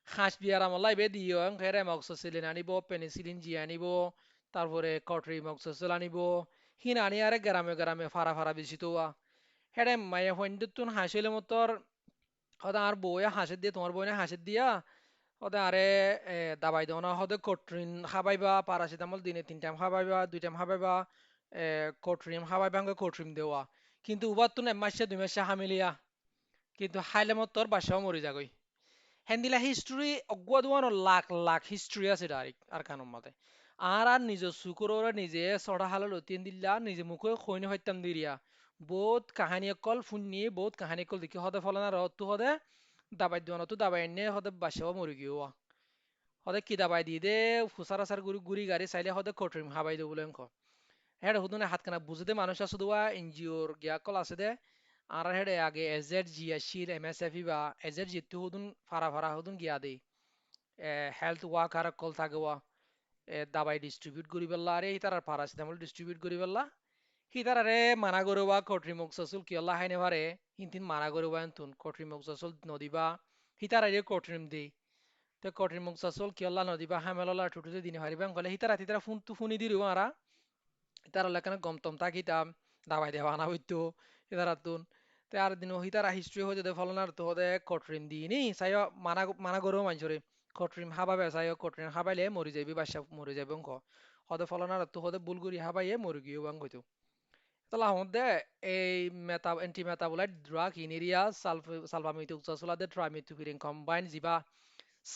হাঁস বিয়ার আমলাই বে দিও খেরে মক্সিলিন আনিব পেনিসিলিন জি আনিব তারপরে কট্রিম অক্সিসিল আনিব হিন আনি আরে গ্রামে গ্রামে ফারা ফারা বেশি তো হেরে মায়ে হইন্দুতুন হাসিলে মতর হদা আর বউয়ে হাসির দিয়ে তোমার বউনে হাসির দিয়া হদে আরে দাবাই দেওয়া না হদে কট্রিন খাবাইবা প্যারাসিটামল দিনে 3 টাইম খাবাইবা 2 টাইম খাবাইবা কট্রিম খাবাইবা কট্রিম দেওয়া কিন্তু উবার তুন 1 মাসে 2 মাসে হামিলিয়া কিন্তু হাইলে মতর বাসাও মরি যাগই হেন্দিলা হিস্ট্রি অগুয়াদুয়ানো লাখ লাখ হিস্ট্রি আছে ডাইরেক্ট আর কানুন মতে আর নিজ সুকুররে নিজে সড়া হালে লতিয়েন দিল্লা নিজে মুখে খৈনি হইতাম দিরিয়া বহুত কাহানি অকল ফুন্নি বহুত কাহানি অকল দেখি হদে ফলনা রত্তু হদে দাবাই দিওয়ানো তো দাবাই এনে হদে বাসাও মরি গিয়া হদে কি দাবাই দি দে ফুসার আসার গুড়ি গুড়ি গাড়ি চাইলে হদে কট্রিম হাবাই দে বলে অঙ্ক হ্যাঁ হুদুনে হাত কানা বুঝে দে মানুষ আছে দোয়া এনজিওর গিয়া কল আছে দে আর হেডে আগে এজেড জি আশির এমএসএফ বা এজেড জি তু হুদুন ফারা ফারা হুদুন গিয়া দে হেলথ ওয়ার্কার কল থাকবা দাবাই ডিস্ট্রিবিউট করি পেলা আরে হিতার আর প্যারাসিটামল ডিস্ট্রিবিউট করি পেলা হিতার আরে মানা করবা কট্রিমক্সাসুল কি আল্লাহ হাইনে পারে হিন্তিন মানা করবা এন্তুন কট্রিমক্সাসুল নদিবা হিতার আরে কট্রিম দেই তে কট্রিমক্সাসুল কি আল্লাহ নদিবা হামেললা টুটুতে দিনে হারিবা গলে হিতার হিতারা ফোন তু ফোনি দিরু আরা তার লেখানে গমতম তাকিতাম দাবাই দেওয়া আনা হইতো হিতারাতুন তে আর দিন হিতারা হিস্ট্রি হয়ে যেতে ফলনার তো হদে কট্রিম দিইনি চাই মানা মানা করো মানুষরে কট্রিম হাবাবে চাই কট্রিম হাবাইলে মরি যাবি বাসা মরি যাবে অঙ্ক হদে ফলনার তো হদে বুলগুড়ি হাবাইয়ে মরি গিয়ে বাং হইতো তাহলে আমাদের এই এন্টি মেটাবোলাইট ড্রাগ ইনেরিয়া সালফামিথোক্সাসোলাদে ট্রাইমিথোপিরিন কম্বাইন জিবা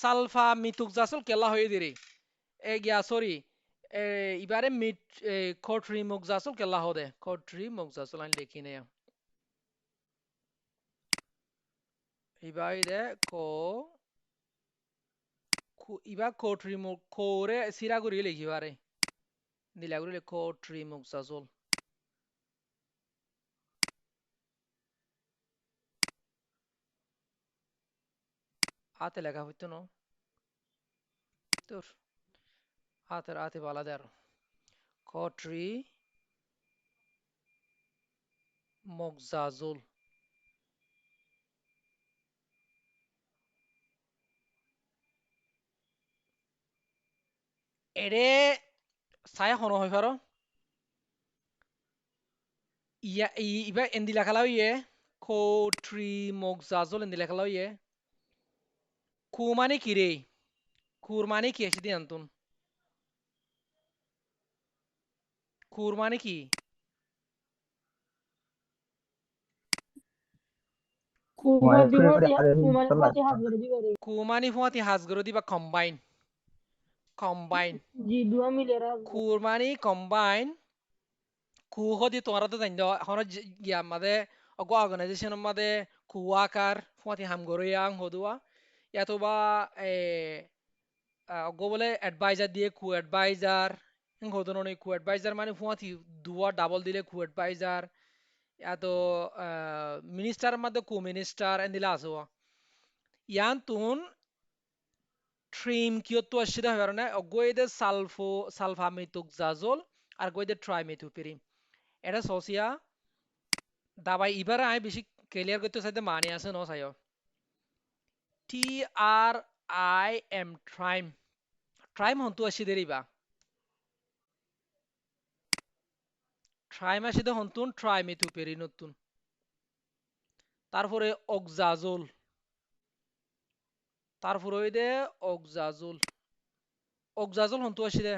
সালফামিথোক্সাসোল কেলা হয়ে দিরে এ গিয়া সরি এবারে মিট কট্রিমোক্সাসোল কেলা হদে কট্রিমোক্সাসোল আমি লিখি নে ইবাইরে ইবা কোরে সিরাগুড়ি লিখিবারে দিলাগুড়ি কট্রিমোক্সাসোল হাতে লেখা হইতো না তোর হাতের হাতে বালা দেয় কট্রি মগজাজোল এরে চাই হন হয় পারো ইবা এন্দি লেখালাও ইয়ে কো ট্রি মগজাজোল এন্দি লেখালাও ইয়ে কু মানে কি রে কুর মানে কি এসে দিয়ে আনতুন কুর মানে কি Kumadi Mati Kumadi Mati Hazard Bigare কু মানে ফুয়াতি হাজগর দিবা combine combine Ji dua miliar কুর মানে কম্বাইন কু হদি তোমরা তো জানি হন গিয়া মাদে অগ অর্গানাইজেশন মাদে কু আকার ফুয়াতি হামগরিয়াং হদুয়া ইয়াতোবা এ অগ বলে অ্যাডভাইজার দিয়ে কু অ্যাডভাইজার হদননি কু অ্যাডভাইজার মানে ফুয়াতি দুয়া ডাবল দিলে কু অ্যাডভাইজার ইয়াতো মিনিস্টার মধ্যে কু মিনিস্টার এন্দিলা আসো ইয়ান তুন ট্রিম কিয়তো আসিদা কারণে অগোয়েদে সালফামিতুক জাজল আর গইদে ট্রাইমেথুপিরিম এটা সসিয়া দাবাই এবারে আই বেশি ক্লিয়ার করতে চাইতে মানে আছে ন চাই টি আর আই এম ট্রাইম ট্রাইম হন্তু আসি দেরিবা ট্রাইম আসি দে হন্তুন ট্রাইমেথুপেরি নতুন তারপরে অগজাজল তারপরে ওই দে অগজাজল অগজাজল হন্তু আসি দে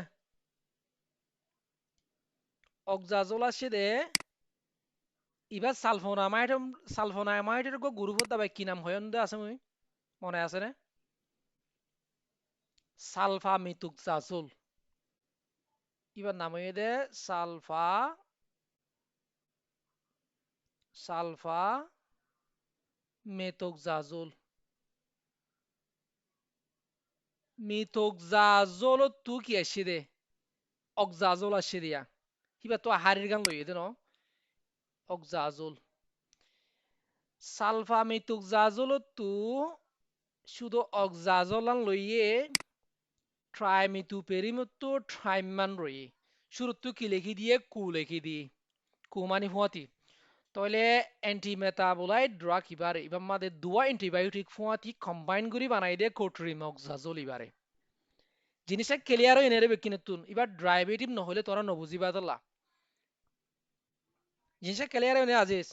অগজাজল আসি দে এবার সালফোনামাইটের গো গ্রুপত দাবাই কি নাম হয়ন দে আছে মই মনে আছে নে সালফা মিতুক জাজল এবার নাম হয়ে দে সালফা মেতক জাজল মিতক জাজল তু কি আসি দে অগজাজল আসি দিয়া কিবা তো হারির গান লইয়ে দে ন অগজাজল সালফা মিতুক জাজল তু শুধু অগজাজলান লইয়ে ট্রাইমিতু পেরিমতো ট্রাইমান রয়ে শুরুত্তু কি লিখি দিয়ে কু লিখি দিয়ে কু মানে ফুয়াতি তাহলে অ্যান্টিমেটাবোলাইট ড্রাগ ইবারে এবার মাদের দুয়া অ্যান্টিবায়োটিক ফুয়াতি কম্বাইন করে বানাই দিয়ে কোট্রিমক্সাজোল ইবারে জিনিসটা ক্লিয়ার হয়ে নেবে কিনতুন এবার ডায়াবেটিস নহলে তোরা নবুঝিবা তোলা জিনিসটা ক্লিয়ার হয়ে নে আজিজ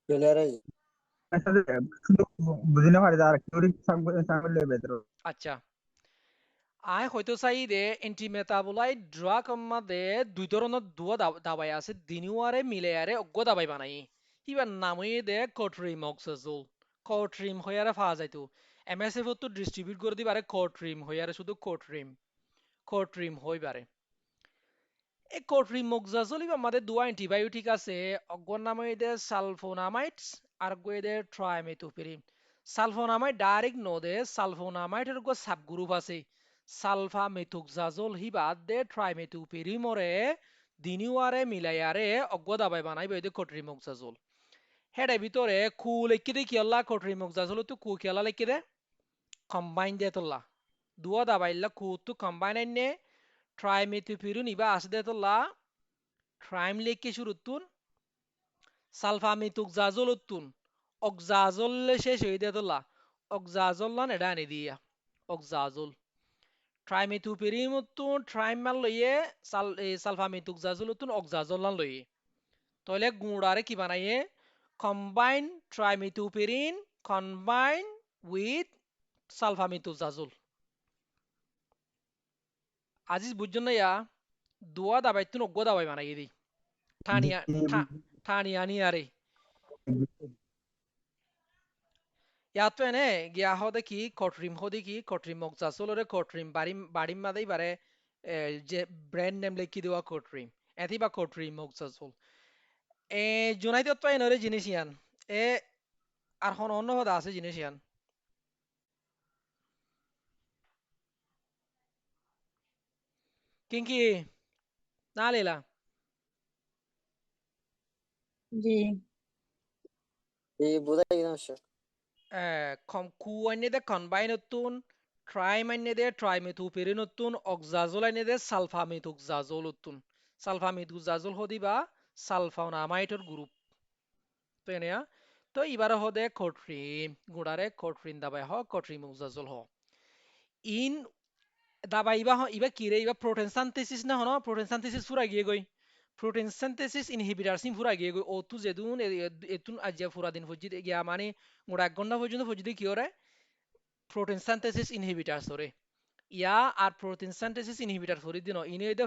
প্লেয়ারে শুধু বুঝিনা পারে আর কিউরি সামলে বেতর আচ্ছা আই হয়তো চাই দে অ্যান্টিমেটাবোলাইট ড্রাগ মাদে দুই ধরনের দুয়া দাবাই আছে দিনুয়ারে মিলেয়ারে অজ্ঞ দাবাই বানাই এবার নামই দে কোট্রিমক্সাজোল কোট্রিম হইয়ারে পাওয়া যাইতো এমএসএফ তো ডিস্ট্রিবিউট করে দিবারে কোট্রিম হইয়ারে শুধু কোট্রিম হইবারে এই কোট্রিমক্সাজোল ইবা আমাদের দুয়া অ্যান্টিবায়োটিক আছে অজ্ঞর নাম হইদে সালফোনামাইডস আর গইদে ট্রাইমেথোপিরিম সালফোনামাইড ডাইরেক্ট নদে সালফোনামাইডের গো সাবগ্রুপ আছে সালফামেথোক্সাজোল হিবাদ দে ট্রাইমেথোপিরিমরে দিনিওয়ারে মিলাইয়ারে অজ্ঞ দাবাই বানাইবে দে কোট্রিমক্সাজোল হেডে ভিতরে কু লেখি দে কিয়ল্লা কোট্রিমক্সাজোল তো কু কিয়ল্লা লেখি দে কম্বাইন দে তোল্লা দুয়া দাবাইল্লা কু তো কম্বাইন আইনে ট্রাইমেথোপিরিন ইবা আসদে তোল্লা ট্রাইম লেখি শুরুতুন সালফামিথোক্সাজোলতুন অক্সাজোল শেষ হয়ে দে তোল্লা অক্সাজোল লান এডা আনি দিয়া অক্সাজোল ট্রাইমেথোপিরিমতুন ট্রাইমাল লইয়ে সালফামিথোক্সাজোলতুন অক্সাজোল লান লইয়ে তাহলে গুড়ারে কি বানাইয়ে কম্বাইন ট্রাইমেথোপিরিন কম্বাইন উইথ সালফামিথোক্সাজোল আজিজ বুঝছেন না ইয়া দুয়া দাবাই তুন অজ্ঞ দাবাই বানাই দি ঠানিয়া ঠানিয়া নি আরে ইয়াতো এনে গিয়া হদে কি কট্রিম হদি কি কট্রিম মগজাসলরে কট্রিম বাড়িম মাদেই বারে যে ব্র্যান্ড নেম লিখি দেওয়া কট্রিম এতি বা কট্রিম মগজাসল এ জুনাইতে তো এনরে জিনিস ইয়ান এ আর হন অন্য হদা আছে জিনিস ইয়ান কিংকি না লেলা Ji এই বোঝাই না অবশ্য কু আইনে দে কম্বাইনতুন ট্রাইম আইনে দে ট্রাইমেথোপিরিনতুন অক্সাজোল আইনে দে সালফামিথোক্সাজোলতুন সালফামিথুজাজল হদি বা সালফানামাইটর গ্রুপ তো এনে তো এবারে হদে কোট্রিম গুড়ারে কোট্রিন দাবাই হ কোট্রিম উজাজল হ ইন দাবাই ইবা কিরে ইবা প্রোটিন সিনথেসিস না হনো প্রোটিন সিনথেসিস পুরা গিয়ে গই প্রোটিন সিনথেসিস ইনহিবিটার সিন পুরা গিয়ে গই ও তু যেদুন এতুন আজিয়া পুরা দিন ফজিদ গিয়া মানে গোড়া 1 ঘন্টা পর্যন্ত ফজিদ কি ওরে প্রোটিন সিনথেসিস ইনহিবিটার সরে ইয়া আর প্রোটিন সিনথেসিস ইনহিবিটার সরি দিন ইনে দে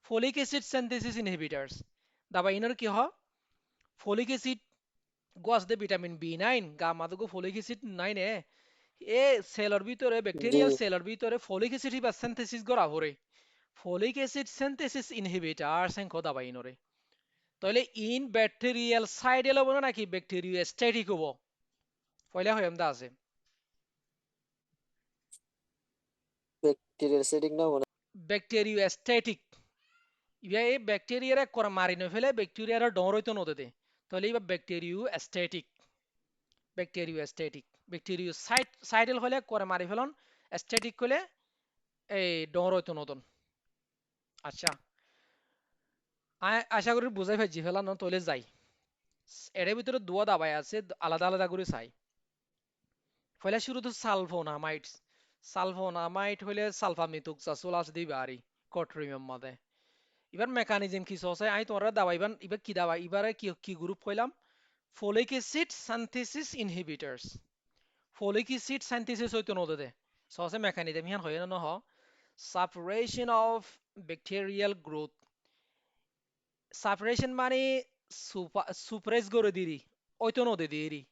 ফলিক অ্যাসিড সিনথেসিস ইনহিবিটারস দাবা ইনর কি হ ফলিক অ্যাসিড গোয়াস দে ভিটামিন বি9 গা মাদগো ফলিক অ্যাসিড 9 এ সেলর ভিতরে জি ব্যাকটেরিয়াল সেলর ভিতরে ফলিক অ্যাসিড হিবা সিনথেসিস করা হরে ফলিক অ্যাসিড সিনথেসিস ইনহিবিটার সেন দাবা ইনরে তাহলে ইন ব্যাকটেরিয়াল সাইডে লব নাকি ব্যাকটেরিয়া স্ট্যাটিক হবো পয়লা হয় আমদা আছে ব্যাকটেরিয়ার সেটিং না মনে ব্যাকটেরিয়া স্ট্যাটিক ইবা এই ব্যাকটেরিয়ারে করা মারি ন ফেলে ব্যাকটেরিয়ার ডর হইতো নদে তাহলে ইবা ব্যাকটেরিয়া স্ট্যাটিক সাইডেল হলে করে মারি ফেলন স্ট্যাটিক হলে এই ডর হইতো নদন আচ্ছা আশা করি বুঝাই ফেলছি ফেলান তলে যাই এর ভিতরে দুয়া দাবাই আছে আলাদা আলাদা করে চাই পয়লা শুরু তো সালফোনামাইড হইলে সালফামিথোক্সাসোল আছে দিবা আরি কট্রিয়াম মাদে এবার মেকানিজম কি আছে আই তোমরা দাবা এবার কি দাবা এবারে কি গ্রুপ কইলাম folic acid synthesis inhibitors folic acid synthesis হইতো নদে সহজে মেকানিজম হিয়ান হয় না হ সাপারেশন অফ ব্যাকটেরিয়াল গ্রোথ সাপারেশন মানে সুপ্রেস করে দিরি ওইতো নদে দিরি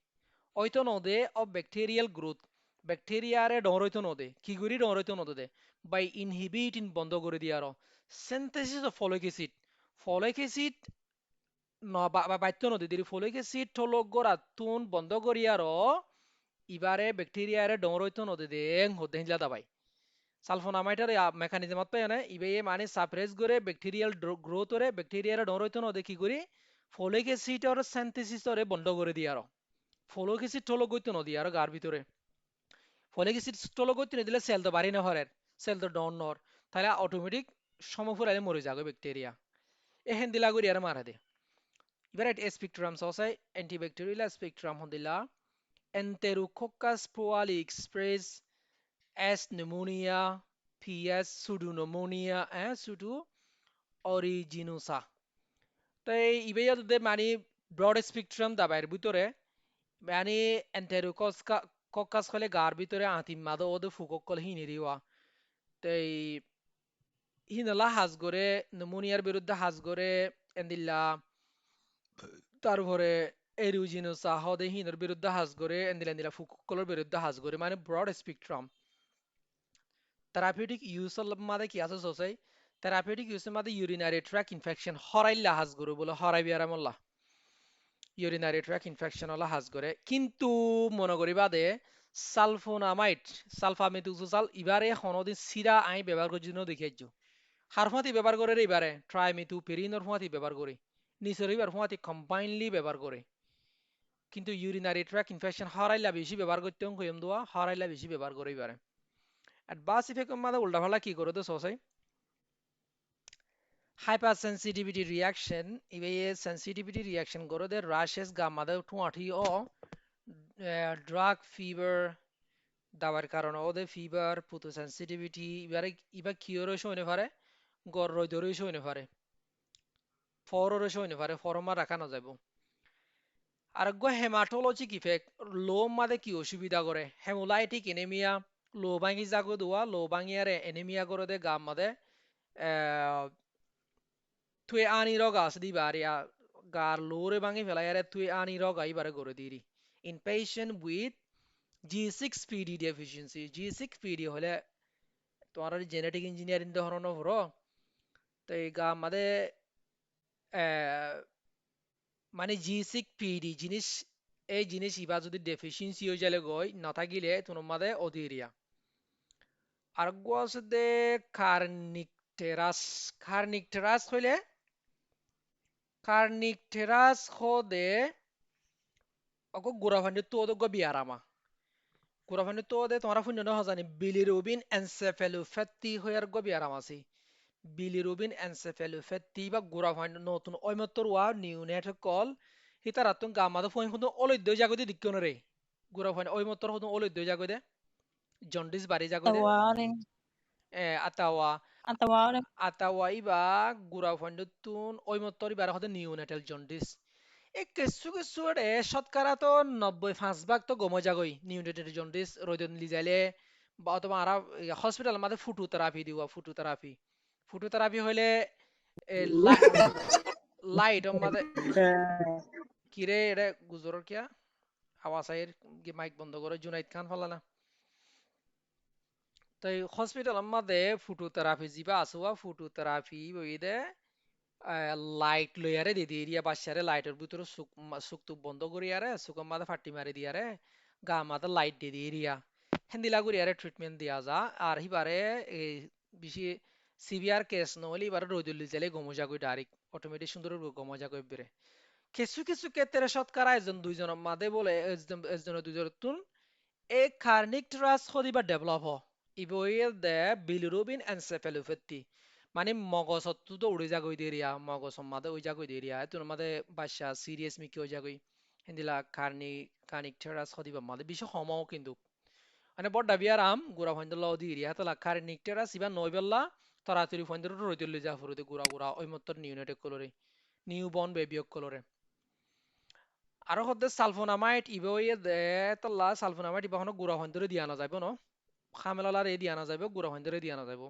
ওইতো নদে অফ ব্যাকটেরিয়াল গ্রোথ ব্যাকটেরিয়ারে ডর হইতো নদে কি করি ডর হইতো নদে বাই ইনহিবিটিং বন্ধ করে দিয়ার সিনথেসিস অফ ফলিক অ্যাসিড বাধ্য নদী দিরি ফলিক অ্যাসিড থলক গড়াতুন বন্ধ করিয়ার ইবারে ব্যাকটেরিয়ারে ডর হইতো নদে দেং হতে হিলা দাবাই সালফোনামাইটার মেকানিজমত পাই না ইবে মানে সাপ্রেস করে ব্যাকটেরিয়াল গ্রোথ ওরে ব্যাকটেরিয়ারে ডর হইতো নদে কি করি ফলিক অ্যাসিড ওর সিনথেসিস ওরে বন্ধ করে দিয়ার ফলিক অ্যাসিড থলক হইতো নদী আর গার ভিতরে ফলিক অ্যাসিড থলক হইতো দিলে সেল তো বাড়ি না হরের সেল তো ডন নর তাহলে অটোমেটিক সমফুরালে মরে যাবে ব্যাকটেরিয়া এহেন দিলা করি আর মারা দে এবার স্পেকট্রাম সসাই অ্যান্টিব্যাকটেরিয়াল স্পেকট্রাম হদিলা Enterococcus prolixes S pneumonia PS pseudomonia pseudo originosa তো এই ইবেয়াতে মানে ব্রড স্পেকট্রাম দাবাইর ভিতরে মানে এন্টেরোকক্কাস হলে গার ভিতরে আতিম মাদো ওদে ফুকক কল হিনিরিওয়া তো এই হিনলা হাজ করে নিউমোনিয়ার বিরুদ্ধে হাজ করে এন্দিল্লা তারপরে এরিউজিনোসা হদে হিনের বিরুদ্ধে হাজ করে এন্দিলা এন্দিলা ফুককলের বিরুদ্ধে হাজ করে মানে ব্রড স্পেকট্রাম থেরাপিউটিক ইউজের মাঝে কি আছে সোসাই থেরাপিউটিক ইউজের মাঝে ইউরিনারি ট্র্যাক ইনফেকশন হরাইল্লা হাজ করে বলে হরাই বিয়ারামল্লা ইউরিনারি ট্র্যাক ইনফেকশন হলা হাজ করে কিন্তু মনে করি বাদে সালফোনামাইড সালফামিথোক্সাল ইবারে হনদিন সিরা আই ব্যবহার করছি ন দেখিয়াইছো হার ফাঁতি ব্যবহার করে রে এবারে ট্রাইমিথোপেরিনর ফাঁতি ব্যবহার করে নিচের এবার ফাঁতি কম্বাইনলি ব্যবহার করে কিন্তু ইউরিনারি ট্র্যাক ইনফেকশন হরাইলা বেশি ব্যবহার করতে কইম দোয়া হরাইলা বেশি ব্যবহার করে এবারে অ্যাডভার্স ইফেক্ট মানে উল্টাপাল্টা কি করে তো সসাই hypersensitivity reaction ইবে sensitivity reaction করে দে rashes গামাদে টুয়াঠি ও ড্রাগ ফিভার দাবার কারণে ওদের ফিভার পুতো সেন্সিটিভিটি এবারে ইবা কিওর হইনে পারে গর রই ধরে হইনে পারে ফরর হইনে পারে ফরমা রাখা না যাব আর গো হেমাটোলজিক ইফেক্ট লো মাদে কি অসুবিধা করে হেমোলাইটিক এনেমিয়া লো ভাঙি জাগো দোয়া লো ভাঙিয়ারে এনেমিয়া করে দে গাম মাদে তুই আনি রগা আছে দিবা আরিয়া গার লোরে ভাঙি ফেলাইয়ারে তুই আনি রগা ইবারে করে দিরি in patient with G6PD deficiency G6PD হলে তোমার জেনেটিক ইঞ্জিনিয়ারিং ধরনের হরো তো এই গা আমাদের মানে G6PD জিনিস এই জিনিস ইবা যদি ডেফিসিয়েন্সি হয়ে যালে গই না থাকিলে তোমার মাঝে অধীরিয়া আর গো আছে দে কার্নিকটেরাস হইলে কার্নিকটেরাস হদে অগো গোরাফান্ডি তো ওদে গো বিয়ারামা গোরাফান্ডি তো ওদে তোমার ফুন্য না জানি বিলিরুবিন এনসেফেলোপ্যাথি হইয়ার গো বিয়ারাম আছে bilirubin encephalopathy বা গুড়া ফাইন নতুন ঐমত্তর ওয়া নিউনেট কল হিতারাতুন গামাদা ফইন হুদু অলৈদ্য জাগদে দিক্কনরে গুড়া ফাইন ঐমত্তর হুদু অলৈদ্য জাগদে জন্ডিস বাড়ি জাগদে Tawari, আতাওয়া atawari, আতাওয়া ইবা গুড়া ফাইন্ডতুন ঐমত্তর ইবার হদে নিউনেটাল জন্ডিস এই কিছু কিছু শতকরা তো 95% তো গম জাগই নিউনেটাল জন্ডিস রইদন লিজাইলে বা অথবা আরা হসপিটাল মাঝে ফুটু থেরাপি দিওয়া ফুটু থেরাপি হইলে লাইট মাঝে কিরে এটা গুজরের কিয়া আওয়াজ আইর মাইক বন্ধ করে জুনাইদ খান ফালানা তাই হসপিটাল মাঝে ফুটু থেরাপি জিবা আসুয়া ফুটু থেরাপি বইদে লাইট লইয়ারে দি দিয়া বাচ্চারে লাইটের ভিতরে সুক তুক বন্ধ করি আরে সুকের মাঝে ফাটি মারি দিয়ারে গা মাঝে লাইট দিয়ে দিয়া হেন্দিলা করি আরে ট্রিটমেন্ট দিয়া যা আর হিবারে এই বেশি সিভিয়ার কেস নহলে এবারে রোদুল্লি জেলে গমজা কই ডাইরেক্ট অটোমেটিক সুন্দর গমজা কই বেরে কিছু কিছু ক্ষেত্রে শতকরা একজন দুইজনের মাঝে বলে একজনের দুইজনের তুন এই কার্নিক ট্রাস হদিবা ডেভেলপ হ ইবইল দে বিলিরুবিন এনসেফালোপ্যাথি মানে মগজত তো উড়ে যাগই দেরিয়া মগজ মাদে ওই যাগই দেরিয়া তোর মাদে বাসা সিরিয়াস মিকি ওই যাগই হিন্দিলা কার্নিক ট্রাস হদিবা মাদে বেশি হমাও কিন্তু মানে বড় ডাবিয়ার আম গুড়া ফাইন্দ ল দি এরিয়া তো কার্নিক ট্রাস ইবা নইবেলা তরাতরি ফাইন্দ রইদলি যা ফুরুতে গুড়া গুড়া ওই মত নিউনেটেক কলরে নিউ বর্ন বেবিয়ক কলরে আৰু সদে সালফোনামাইড ইবয়ে দে তল্লা সালফোনামাইড ইবা হনো গুড়া হন্দরে দিয়া না যাইব ন খামেলালার এ দিয়া না যাইব গুড়া হন্দরে দিয়া না যাইব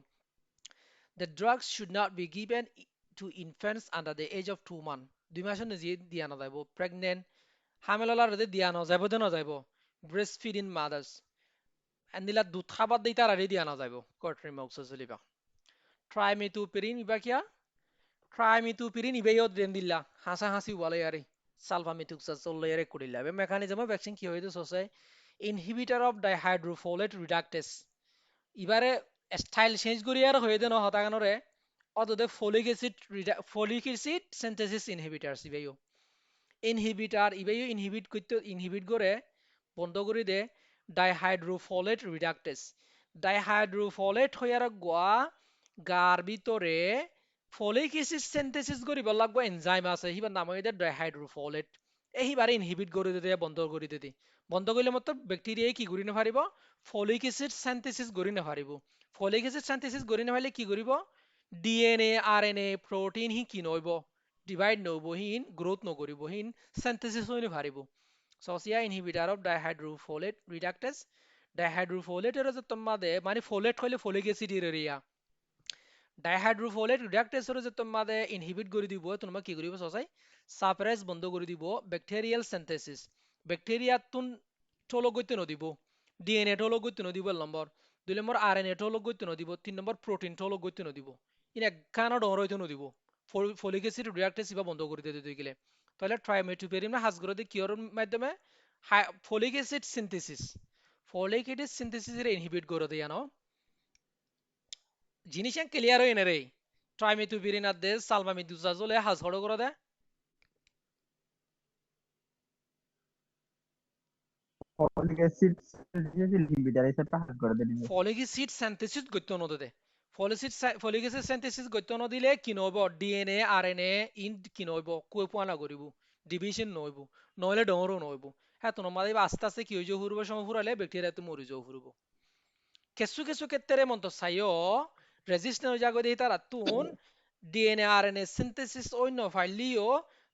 the drugs should not be given to infants under the age of 2 months 2 মাসের নিচে দিয়া না যাইব প্রেগনেন্ট হামেলালার এ দিয়া না যাইব দে না যাইব ব্রেস্ট ফিডিং মাদার্স এন্দিলা দুধ খাবার দেই তার দিয়া না যাইব কট্রিমক্সিলিবা ট্রাইমিথোপিরিন ইবা কিয়া ট্রাইমিথোপিরিন ইবেইও দেন দিলা হাসা হাসি ওয়ালে আরে সালফামিথুক্সাস চললে করিলা বে মেকানিজম ভ্যাকসিন কি হইতো সসে ইনহিবিটর অফ ডাইহাইড্রোফোলেট রিডাক্টেস ইবারে স্টাইল চেঞ্জ করি আর হয়ে দেন হতাগানরে অতদে ফলিক অ্যাসিড সিনথেসিস ইনহিবিটারস ইবেইও ইনহিবিটার ইবেইও ইনহিবিট করে বন্ধ করে দে ডাইহাইড্রোফোলেট রিডাক্টেস ডাইহাইড্রোফোলেট হইয়ার গোয়া গার ভিতরে ফলিক অ্যাসিড সিনথেসিস করিব লাগবো এনজাইম আছে হিবার নাম হইতে ডাইহাইড্রোফোলেট এই হিবারে ইনহিবিট করে দিতে বন্ধ করে দিতে বন্ধ করলে মত ব্যাকটেরিয়াই কি করি না পারিব ফলিক অ্যাসিড সিনথেসিস করি না পারিব ফলিক অ্যাসিড সিনথেসিস করি না পারলে কি করিব ডিএনএ আরএনএ প্রোটিন হি কি নইব ডিভাইড নইব হিন গ্রোথ নকরিব হিন সিনথেসিস হই না পারিব সসিয়া ইনহিবিটর অফ ডাইহাইড্রোফোলেট রিডাক্টেস ডাইহাইড্রোফোলেট এর যে তোমাদে মানে ফোলেট হইলে ফলিক অ্যাসিড এরিয়া ডাইহাইড্রোফোলেট রিডাক্টেসর যে তোমাদে ইনহিবিট করে দিব তোমরা কি করিব সসাই সাপ্রেস বন্ধ করে দিব ব্যাকটেরিয়াল সিনথেসিস ব্যাকটেরিয়া তুন ঠোলক গইতে নদিব ডিএনএ ঠোলক গইতে নদিব নম্বর 2 নম্বর আরএনএ ঠোলক গইতে নদিব 3 নম্বর প্রোটিন ঠোলক গইতে নদিব ইনা কানা ডর হইতে নদিব ফলিক অ্যাসিড রিডাক্টেস ইবা বন্ধ করে দিতে দিই গেলে তাহলে ট্রাইমেথোপিরিন না হাসগরদে কিওর মাধ্যমে ফলিক ফলিক অ্যাসিড সিনথেসিস এর ইনহিবিট করে দেয়া ন জিনিস ক্লিয়ার হই না রে ট্রাইমেথোপিরিন আর দে সালফামিথুসাজোলে হাজ হড় করে দে ফলিক অ্যাসিড ইনহিবিটর হিসেবে কাজ করে দেবে ফলিক অ্যাসিড সিনথেসিস গত্য ন দে ফলিক অ্যাসিড সিনথেসিস গত্য ন দিলে কি নব ডিএনএ আরএনএ ইন কি নব কই পোয়া না করিব ডিভিশন নইব নইলে ডরও নইব হ্যাঁ তো নমাদি আস্তে আস্তে কি হইজ হুরব সময় ফুরালে ব্যাকটেরিয়া তো মরি যাও ফুরব কিছু কিছু ক্ষেত্রে মন্ত চাইও রেজিস্ট্যান্ট জাগো দেই তার তুন ডিএনএ আরএনএ সিনথেসিস অন্য ফাইলিও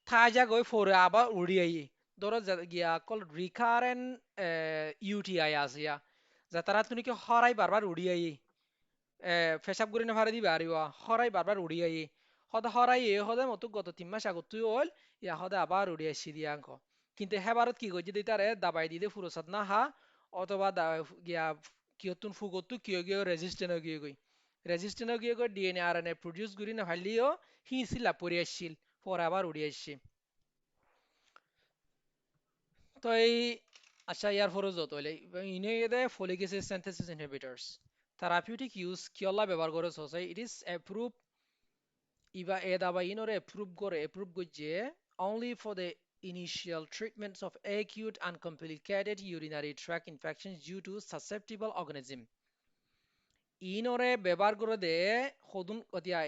থা জাগো ফরে আবার উড়িয়াই ধরো গিয়া কল রিকারেন্ট ইউটিআই আসিয়া যা তারা তুমি কি হরাই বারবার উড়িয়াই পেশাব করে না ভারে দিবা আরিবা হরাই বারবার উড়িয়াই হদা হরাই হদা মতো গত 3 মাস আগত তুই হল ইয়া হদা আবার উড়িয়াইছি দিয়া অঙ্ক কিন্তু হ্যাঁ ভারত কি কইছে দিই তারে দাবাই দিতে ফুরসাদ না হা অথবা গিয়া কিয়তুন ফুগতু কিয় গিয়ে রেজিস্ট্যান্ট গিয়ে গই রেজিস্ট্যান্ট গিয়ে গই ডিএনএ আরএনএ প্রডিউস করি না ভালিও হি সিলা পরি আসছিল পরে আবার উড়ি আসছে তো এই আচ্ছা ইয়ার ফরজ যত হইলে ইনে দে folic acid synthesis inhibitors therapeutic use কিয়লা ব্যবহার করে সসাই ইট ইজ অ্যাপ্রুভ ইবা এ দাবা ইনরে অ্যাপ্রুভ গজে only for the initial treatments of acute uncomplicated urinary tract infections due to susceptible organism ইনরে ব্যবহার করে দে হদুন অতিয়া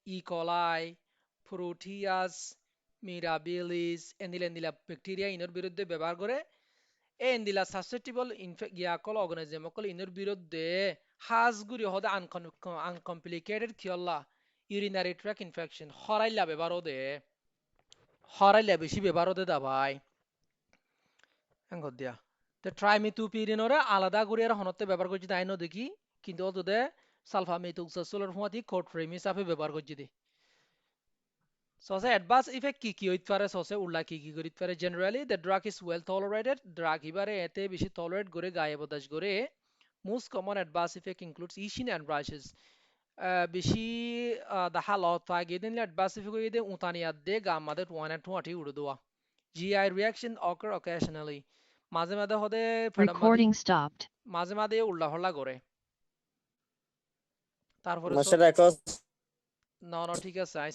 ই কলাই প্রোটিয়াস মিরাবিলিস এন্দিলা ব্যাকটেরিয়া ইনর বিরুদ্ধে ব্যবহার করে এন্দিলা সাসেপ্টিবল ইয়াকল অর্গানিজম অকল ইনর বিরুদ্ধে হাজগুড়ি হদে আনকমপ্লিকেটেড কিয়ল্লা ইউরিনারি ট্র্যাক ইনফেকশন হরাইলা বেশি ব্যবহার দে দাবাই দিয়া তে ট্রাইমিথোপিরিনরে আলাদা করে আর হনতে ব্যবহার করছি তাই ন দেখি কিন্তু অতদে সালফামিথোক্সাসোলের হুঁয়াতি কোট্রিম হিসাবে ব্যবহার করছি দি সসে অ্যাডভান্স ইফেক্ট কি হইতে পারে সসে উল্লা কি করিতে পারে generally the drug is well tolerated drug ইবারে এতে বেশি টলারেট করে গায়ে বদাস করে most common adverse effect includes itching and rashes বেশি দেখা লত পাগে দিন অ্যাডভান্স ইফেক্ট হইতে উতানিয়াত দে গা আমাদের ওয়ান টুয়াটি উড়ে দেওয়া GI reaction occur occasionally মাঝে মাঝে হদে Recording stopped. মাঝে মাঝে উল্লা হল্লা করে তারপরে মাস্টার রেকর্ড না ঠিক আছে আই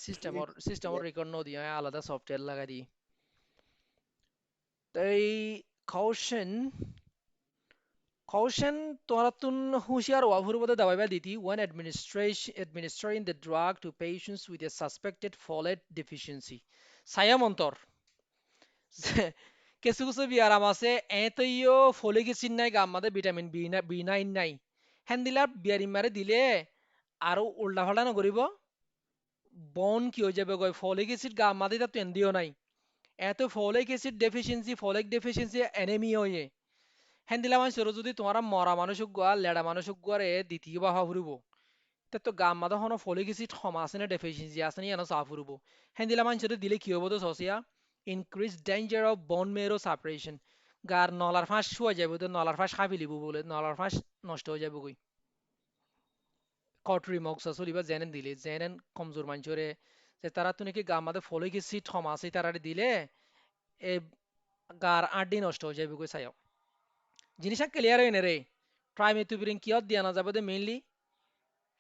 সিস্টেমর রেকর্ড ন দিয়ে আলাদা সফটওয়্যার লাগাই দিই তাই caution তোরা তুন হুঁশিয়ার ওয়াভুর বদে দাবাইবা দিতি when administering the drug to patients with a suspected folate deficiency সায়াম অন্তর কিছু কিছু বিয়ারাম আছে এতইও ফলিক অ্যাসিড নাই গা আমাদের ভিটামিন বি9 নাই হ্যান্দিলার বিয়ারিম মারে দিলে আরো উল্টা ফাল্টা নকরিব বন কি হয়ে যাবে গই ফলিক অ্যাসিড গা আমাদের তো এন্দিও নাই এত ফলিক অ্যাসিড ডেফিসিয়েন্সি অ্যানেমিয়া হয়ে হ্যান্দিলা মানুষের যদি তোমারা মরা মানুষ গোয়া লেড়া মানুষ গোয়ারে দ্বিতীয় বাহা ফুরিব তো গা আমাদের হন ফলিক অ্যাসিড ক্ষমা আছে না ডেফিসিয়েন্সি আছে না এনে চা ফুরিব হ্যান্দিলা মানুষের দিলে কি হবো তো সসিয়া increased danger of bone marrow suppression গার নলার ফাঁস শুয়ে যাবে তো নলার ফাঁস খাবি লিব বলে নলার ফাঁস নষ্ট হয়ে যাবে কই কটরি মক্সা চলিবা জেনেন দিলে জেনেন কমজোর মানুষরে যে তারা তো নাকি গা আমাদের ফলিক অ্যাসিড ক্ষমা আছে তারা দিলে এ গার আড্ডি নষ্ট হয়ে যাবে কই চাইও জিনিসটা ক্লিয়ার হয়ে নে রে ট্রাইমেথোপিরিন কিয়ত দিয়া না যাবে মেইনলি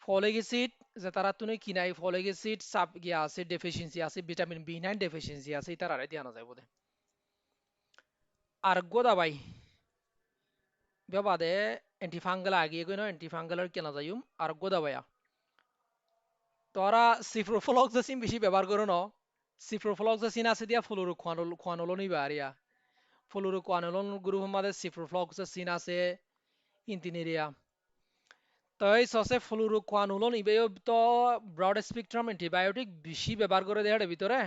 ফলিক অ্যাসিড যে তারা তো নাকি নাই ফলিক অ্যাসিড সাব গিয়া আছে ডেফিসিয়েন্সি আছে ভিটামিন বি9 ডেফিসিয়েন্সি আছে তারা দিয়া না যাবে আর গোদাবাই বেবাদে এন্টিফাঙ্গাল আগিয়ে গই না এন্টিফাঙ্গালের কেনা যাইম আর গোদাবায়া তোরা সিপ্রোফ্লক্সাসিন বেশি ব্যবহার করো ন সিপ্রোফ্লক্সাসিন আছে দিয়া ফ্লুরোকুয়ানোলন নিবা আরিয়া ফ্লুরোকুয়ানোলন গ্রুপ আমাদের সিপ্রোফ্লক্সাসিন আছে ইন্টিনেরিয়া তাই সসে ফ্লুরোকুয়ানোলন ইবেও তো ব্রড স্পেকট্রাম অ্যান্টিবায়োটিক বেশি ব্যবহার করে দেয়ার ভিতরে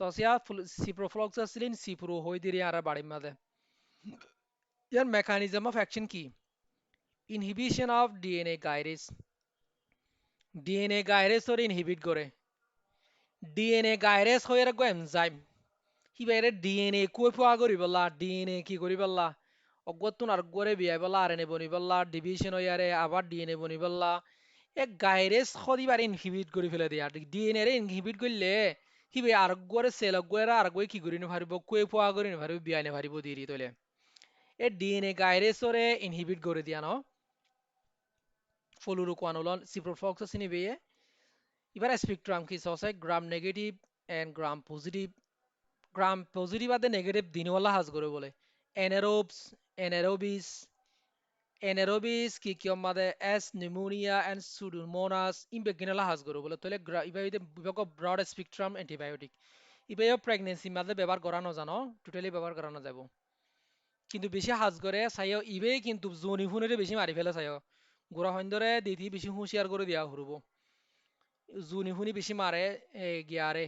সসিয়া সিপ্রোফ্লক্সাসিন সিপ্রো হই দিরি আর বাড়ির মাঝে ইয়ার মেকানিজম অফ অ্যাকশন কি inhibition of DNA gyrase or inhibit করে ডিএনএ গাইরেস হয়ে রাখবো এনজাইম হিবাইরে ডিএনএ কই পোয়া করি বললা ডিএনএ কি করি বললা অগতুন আর গরে বিয়াই বললা আরএনএ বনি বললা ডিভিশন হইয়ারে আবার ডিএনএ বনি বললা এ গাইরেস খদিবার ইনহিবিট করে ফেলে দিয়া ডিএনএ রে ইনহিবিট করলে হিবে আর গরে সেল গরে আর গই কি করি নভারিব কই পোয়া করি নভারিব বিয়াই নভারিব দিরি তলে এ ডিএনএ গাইরেসরে ইনহিবিট করে দিয়া ন ফ্লুরোকুয়ানোলন সিপ্রোফ্লক্সাসিন ইবে এবার স্পেকট্রাম কি সসে gram negative and gram positive আদে নেগেটিভ দিনওয়ালা হাজ করে বলে এনারোবিস কি আমাদের এস নিউমোনিয়া এন্ড সুডোমোনাস ইনবেগিনালা হাজ করে বলে তাহলে ইবাইতে বিভাগ ব্রড স্পেকট্রাম অ্যান্টিবায়োটিক ইবাইও প্রেগন্যান্সি মাঝে ব্যবহার করানো জানো টোটালি ব্যবহার করানো যাব কিন্তু বেশি হাজ করে চাইও ইবে কিন্তু জনি ফুনেরে বেশি মারি ফেলে চাইও গোড়া হইন্দরে দিদি বেশি হুঁশিয়ার করে দিয়া হরব জুনি ফুনি বেশি মারে গিয়ারে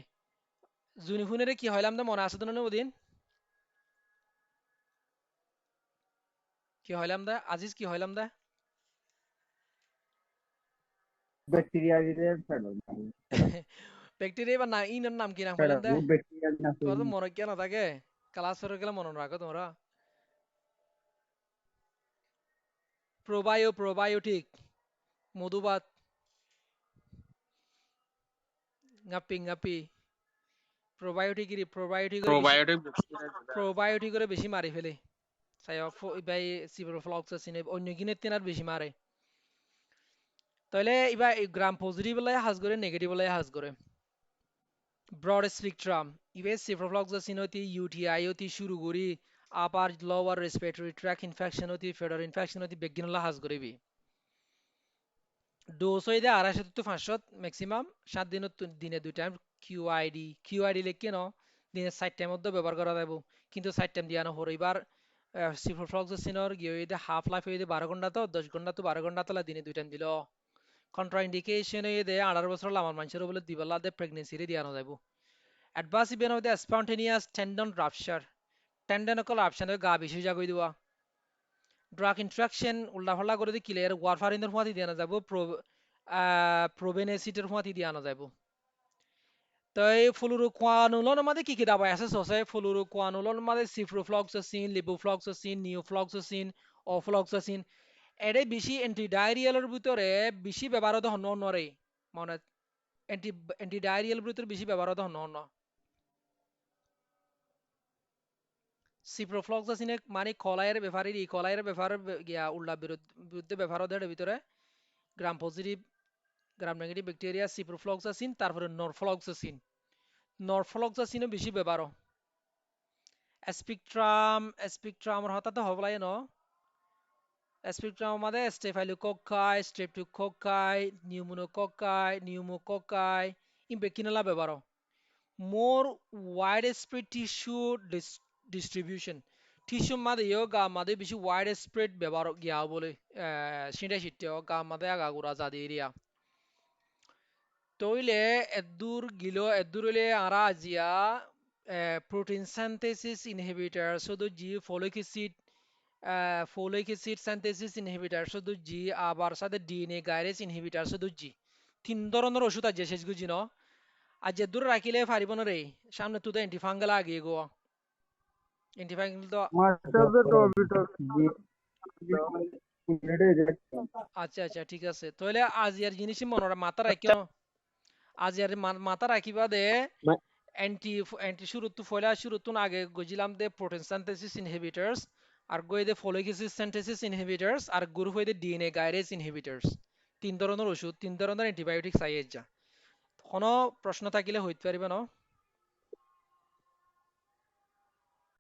জুনি ফুনেরে কি হইলাম দা মনে আছে তো না ওদিন কি হইলাম দা আজিজ কি হইলাম দা ব্যাকটেরিয়া দিলে ফেলো ব্যাকটেরিয়া বা না ইনার নাম কি নাম হইলাম দা ব্যাকটেরিয়া না তোর তো মনে কেন থাকে ক্লাস করে গেলে মনে রাখো তোমরা প্রোবায়োটিক মধুবাত গাপি প্রোবায়োটিকের বেশি মারি ফেলে ভাই সিপ্রোফ্লক্সাসিন অন্য কিনের তেনার বেশি মারে তাহলে এবার গ্রাম পজিটিভ লাই হাজ করে নেগেটিভ লাই হাজ করে ব্রড স্পেকট্রাম ইবে সিপ্রোফ্লক্সাসিন হতে ইউটিআই হতে শুরু করি upper lower respiratory track infection হতে ফেডার ইনফেকশন হতে বেগিনলা হাজ করে বি ডোজ হয়ে যায় 250 to 500 ম্যাক্সিমাম 7 দিনের দিনে 2 টাইম কিউআইডি লিখে ন দিনে 4 টাইম মধ্যে ব্যবহার করা যাব কিন্তু 4 টাইম দিয়া না হর এবার সিফ্রোফ্লক্সাসিনের গিয়ে হয়ে হাফ লাইফ হয়ে 12 ঘন্টা তো 10 ঘন্টা তো 12 ঘন্টা তালা দিনে 2 টাইম দিল কন্ট্রা ইন্ডিকেশন হয়ে দে 18 বছর আমার মানুষের বলে দিবালা দে প্রেগনেন্সি রে দিয়া না যাব অ্যাডভান্স ইভেন্ট হইতে spontaneous tendon rupture tendon call option গা বেশি জাগই দিবা ড্রাগ ইন্ট্রাকশন উল্লাফাল্লা করে দিয়ে ক্লিয়ার ওয়ারফারিনের ফুয়াতি দিয়া না যাব প্রোবেনেসিটের ফুয়াতি দিয়া না যাব তো এই ফ্লুরোকুয়ানুলনের মধ্যে কি কি দাবাই আছে সসে ফ্লুরোকুয়ানুলনের মধ্যে সিফ্রোফ্লক্সাসিন লিবোফ্লক্সাসিন নিওফ্লক্সাসিন অফ্লক্সাসিন এটাই বেশি অ্যান্টিডায়রিয়ালের ভিতরে বেশি ব্যবহৃত হন নরে মানে অ্যান্টিডায়রিয়াল ভিতরে বেশি ব্যবহৃত হন সিপ্রোফ্লক্সাসিনে মানে কলাইয়ের ব্যাপারে ই কলাইয়ের ব্যাপারে গিয়া উল্লা বিরুদ্ধে ব্যবহার ভিতরে গ্রাম পজিটিভ গ্রাম নেগেটিভ ব্যাকটেরিয়া সিপ্রোফ্লক্সাসিন তারপরে নরফ্লক্সাসিনও বেশি ব্যবহার স্পেকট্রাম হঠাৎ হবলাই ন স্পেকট্রাম আমাদের স্টেফাইলোকক্কাই স্ট্রেপ্টোকক্কাই নিউমোকক্কাই ইনফেক্টিনালা ব্যবহার more wide spread tissue distribution tissue মাদে গা মাদে বেশি ওয়াইড স্প্রেড ব্যবহার গিয়া বলে সিঁড়ে সিটে গা মাদে আগাগোড়া জাদি এরিয়া তইলে এদুর হইলে আরা আজিয়া প্রোটিন সিনথেসিস ইনহিবিটর শুধু জি ফলিক অ্যাসিড সিনথেসিস ইনহিবিটর শুধু জি আবার সাথে ডিএনএ গাইরেজ ইনহিবিটর শুধু জি 3 ধরনের ওষুধ আছে শেষ গুজি ন আর যে দূরে রাখিলে পারিব না রে সামনে তুই তো অ্যান্টিফাঙ্গাল আগিয়ে গো অ্যান্টিফাঙ্গাল তো মাস্টারদের টপিক জি আচ্ছা আচ্ছা ঠিক আছে তাহলে আজ ইয়ার জিনিস মনে মাথা রাখিও আজ ইয়ার মাথা রাখিবা দে অ্যান্টি শুরুতুন আগে গজিলাম দে প্রোটিন সিনথেসিস ইনহিবিটরস আর গই দে ফলিক অ্যাসিড সিনথেসিস ইনহিবিটরস আর গ্রুপ হই দে ডিএনএ গাইরেজ ইনহিবিটরস 3 ধরনের ওষুধ 3 ধরনের অ্যান্টিবায়োটিক সাইয়ের যা কোনো প্রশ্ন থাকিলে হইতে পারিবে না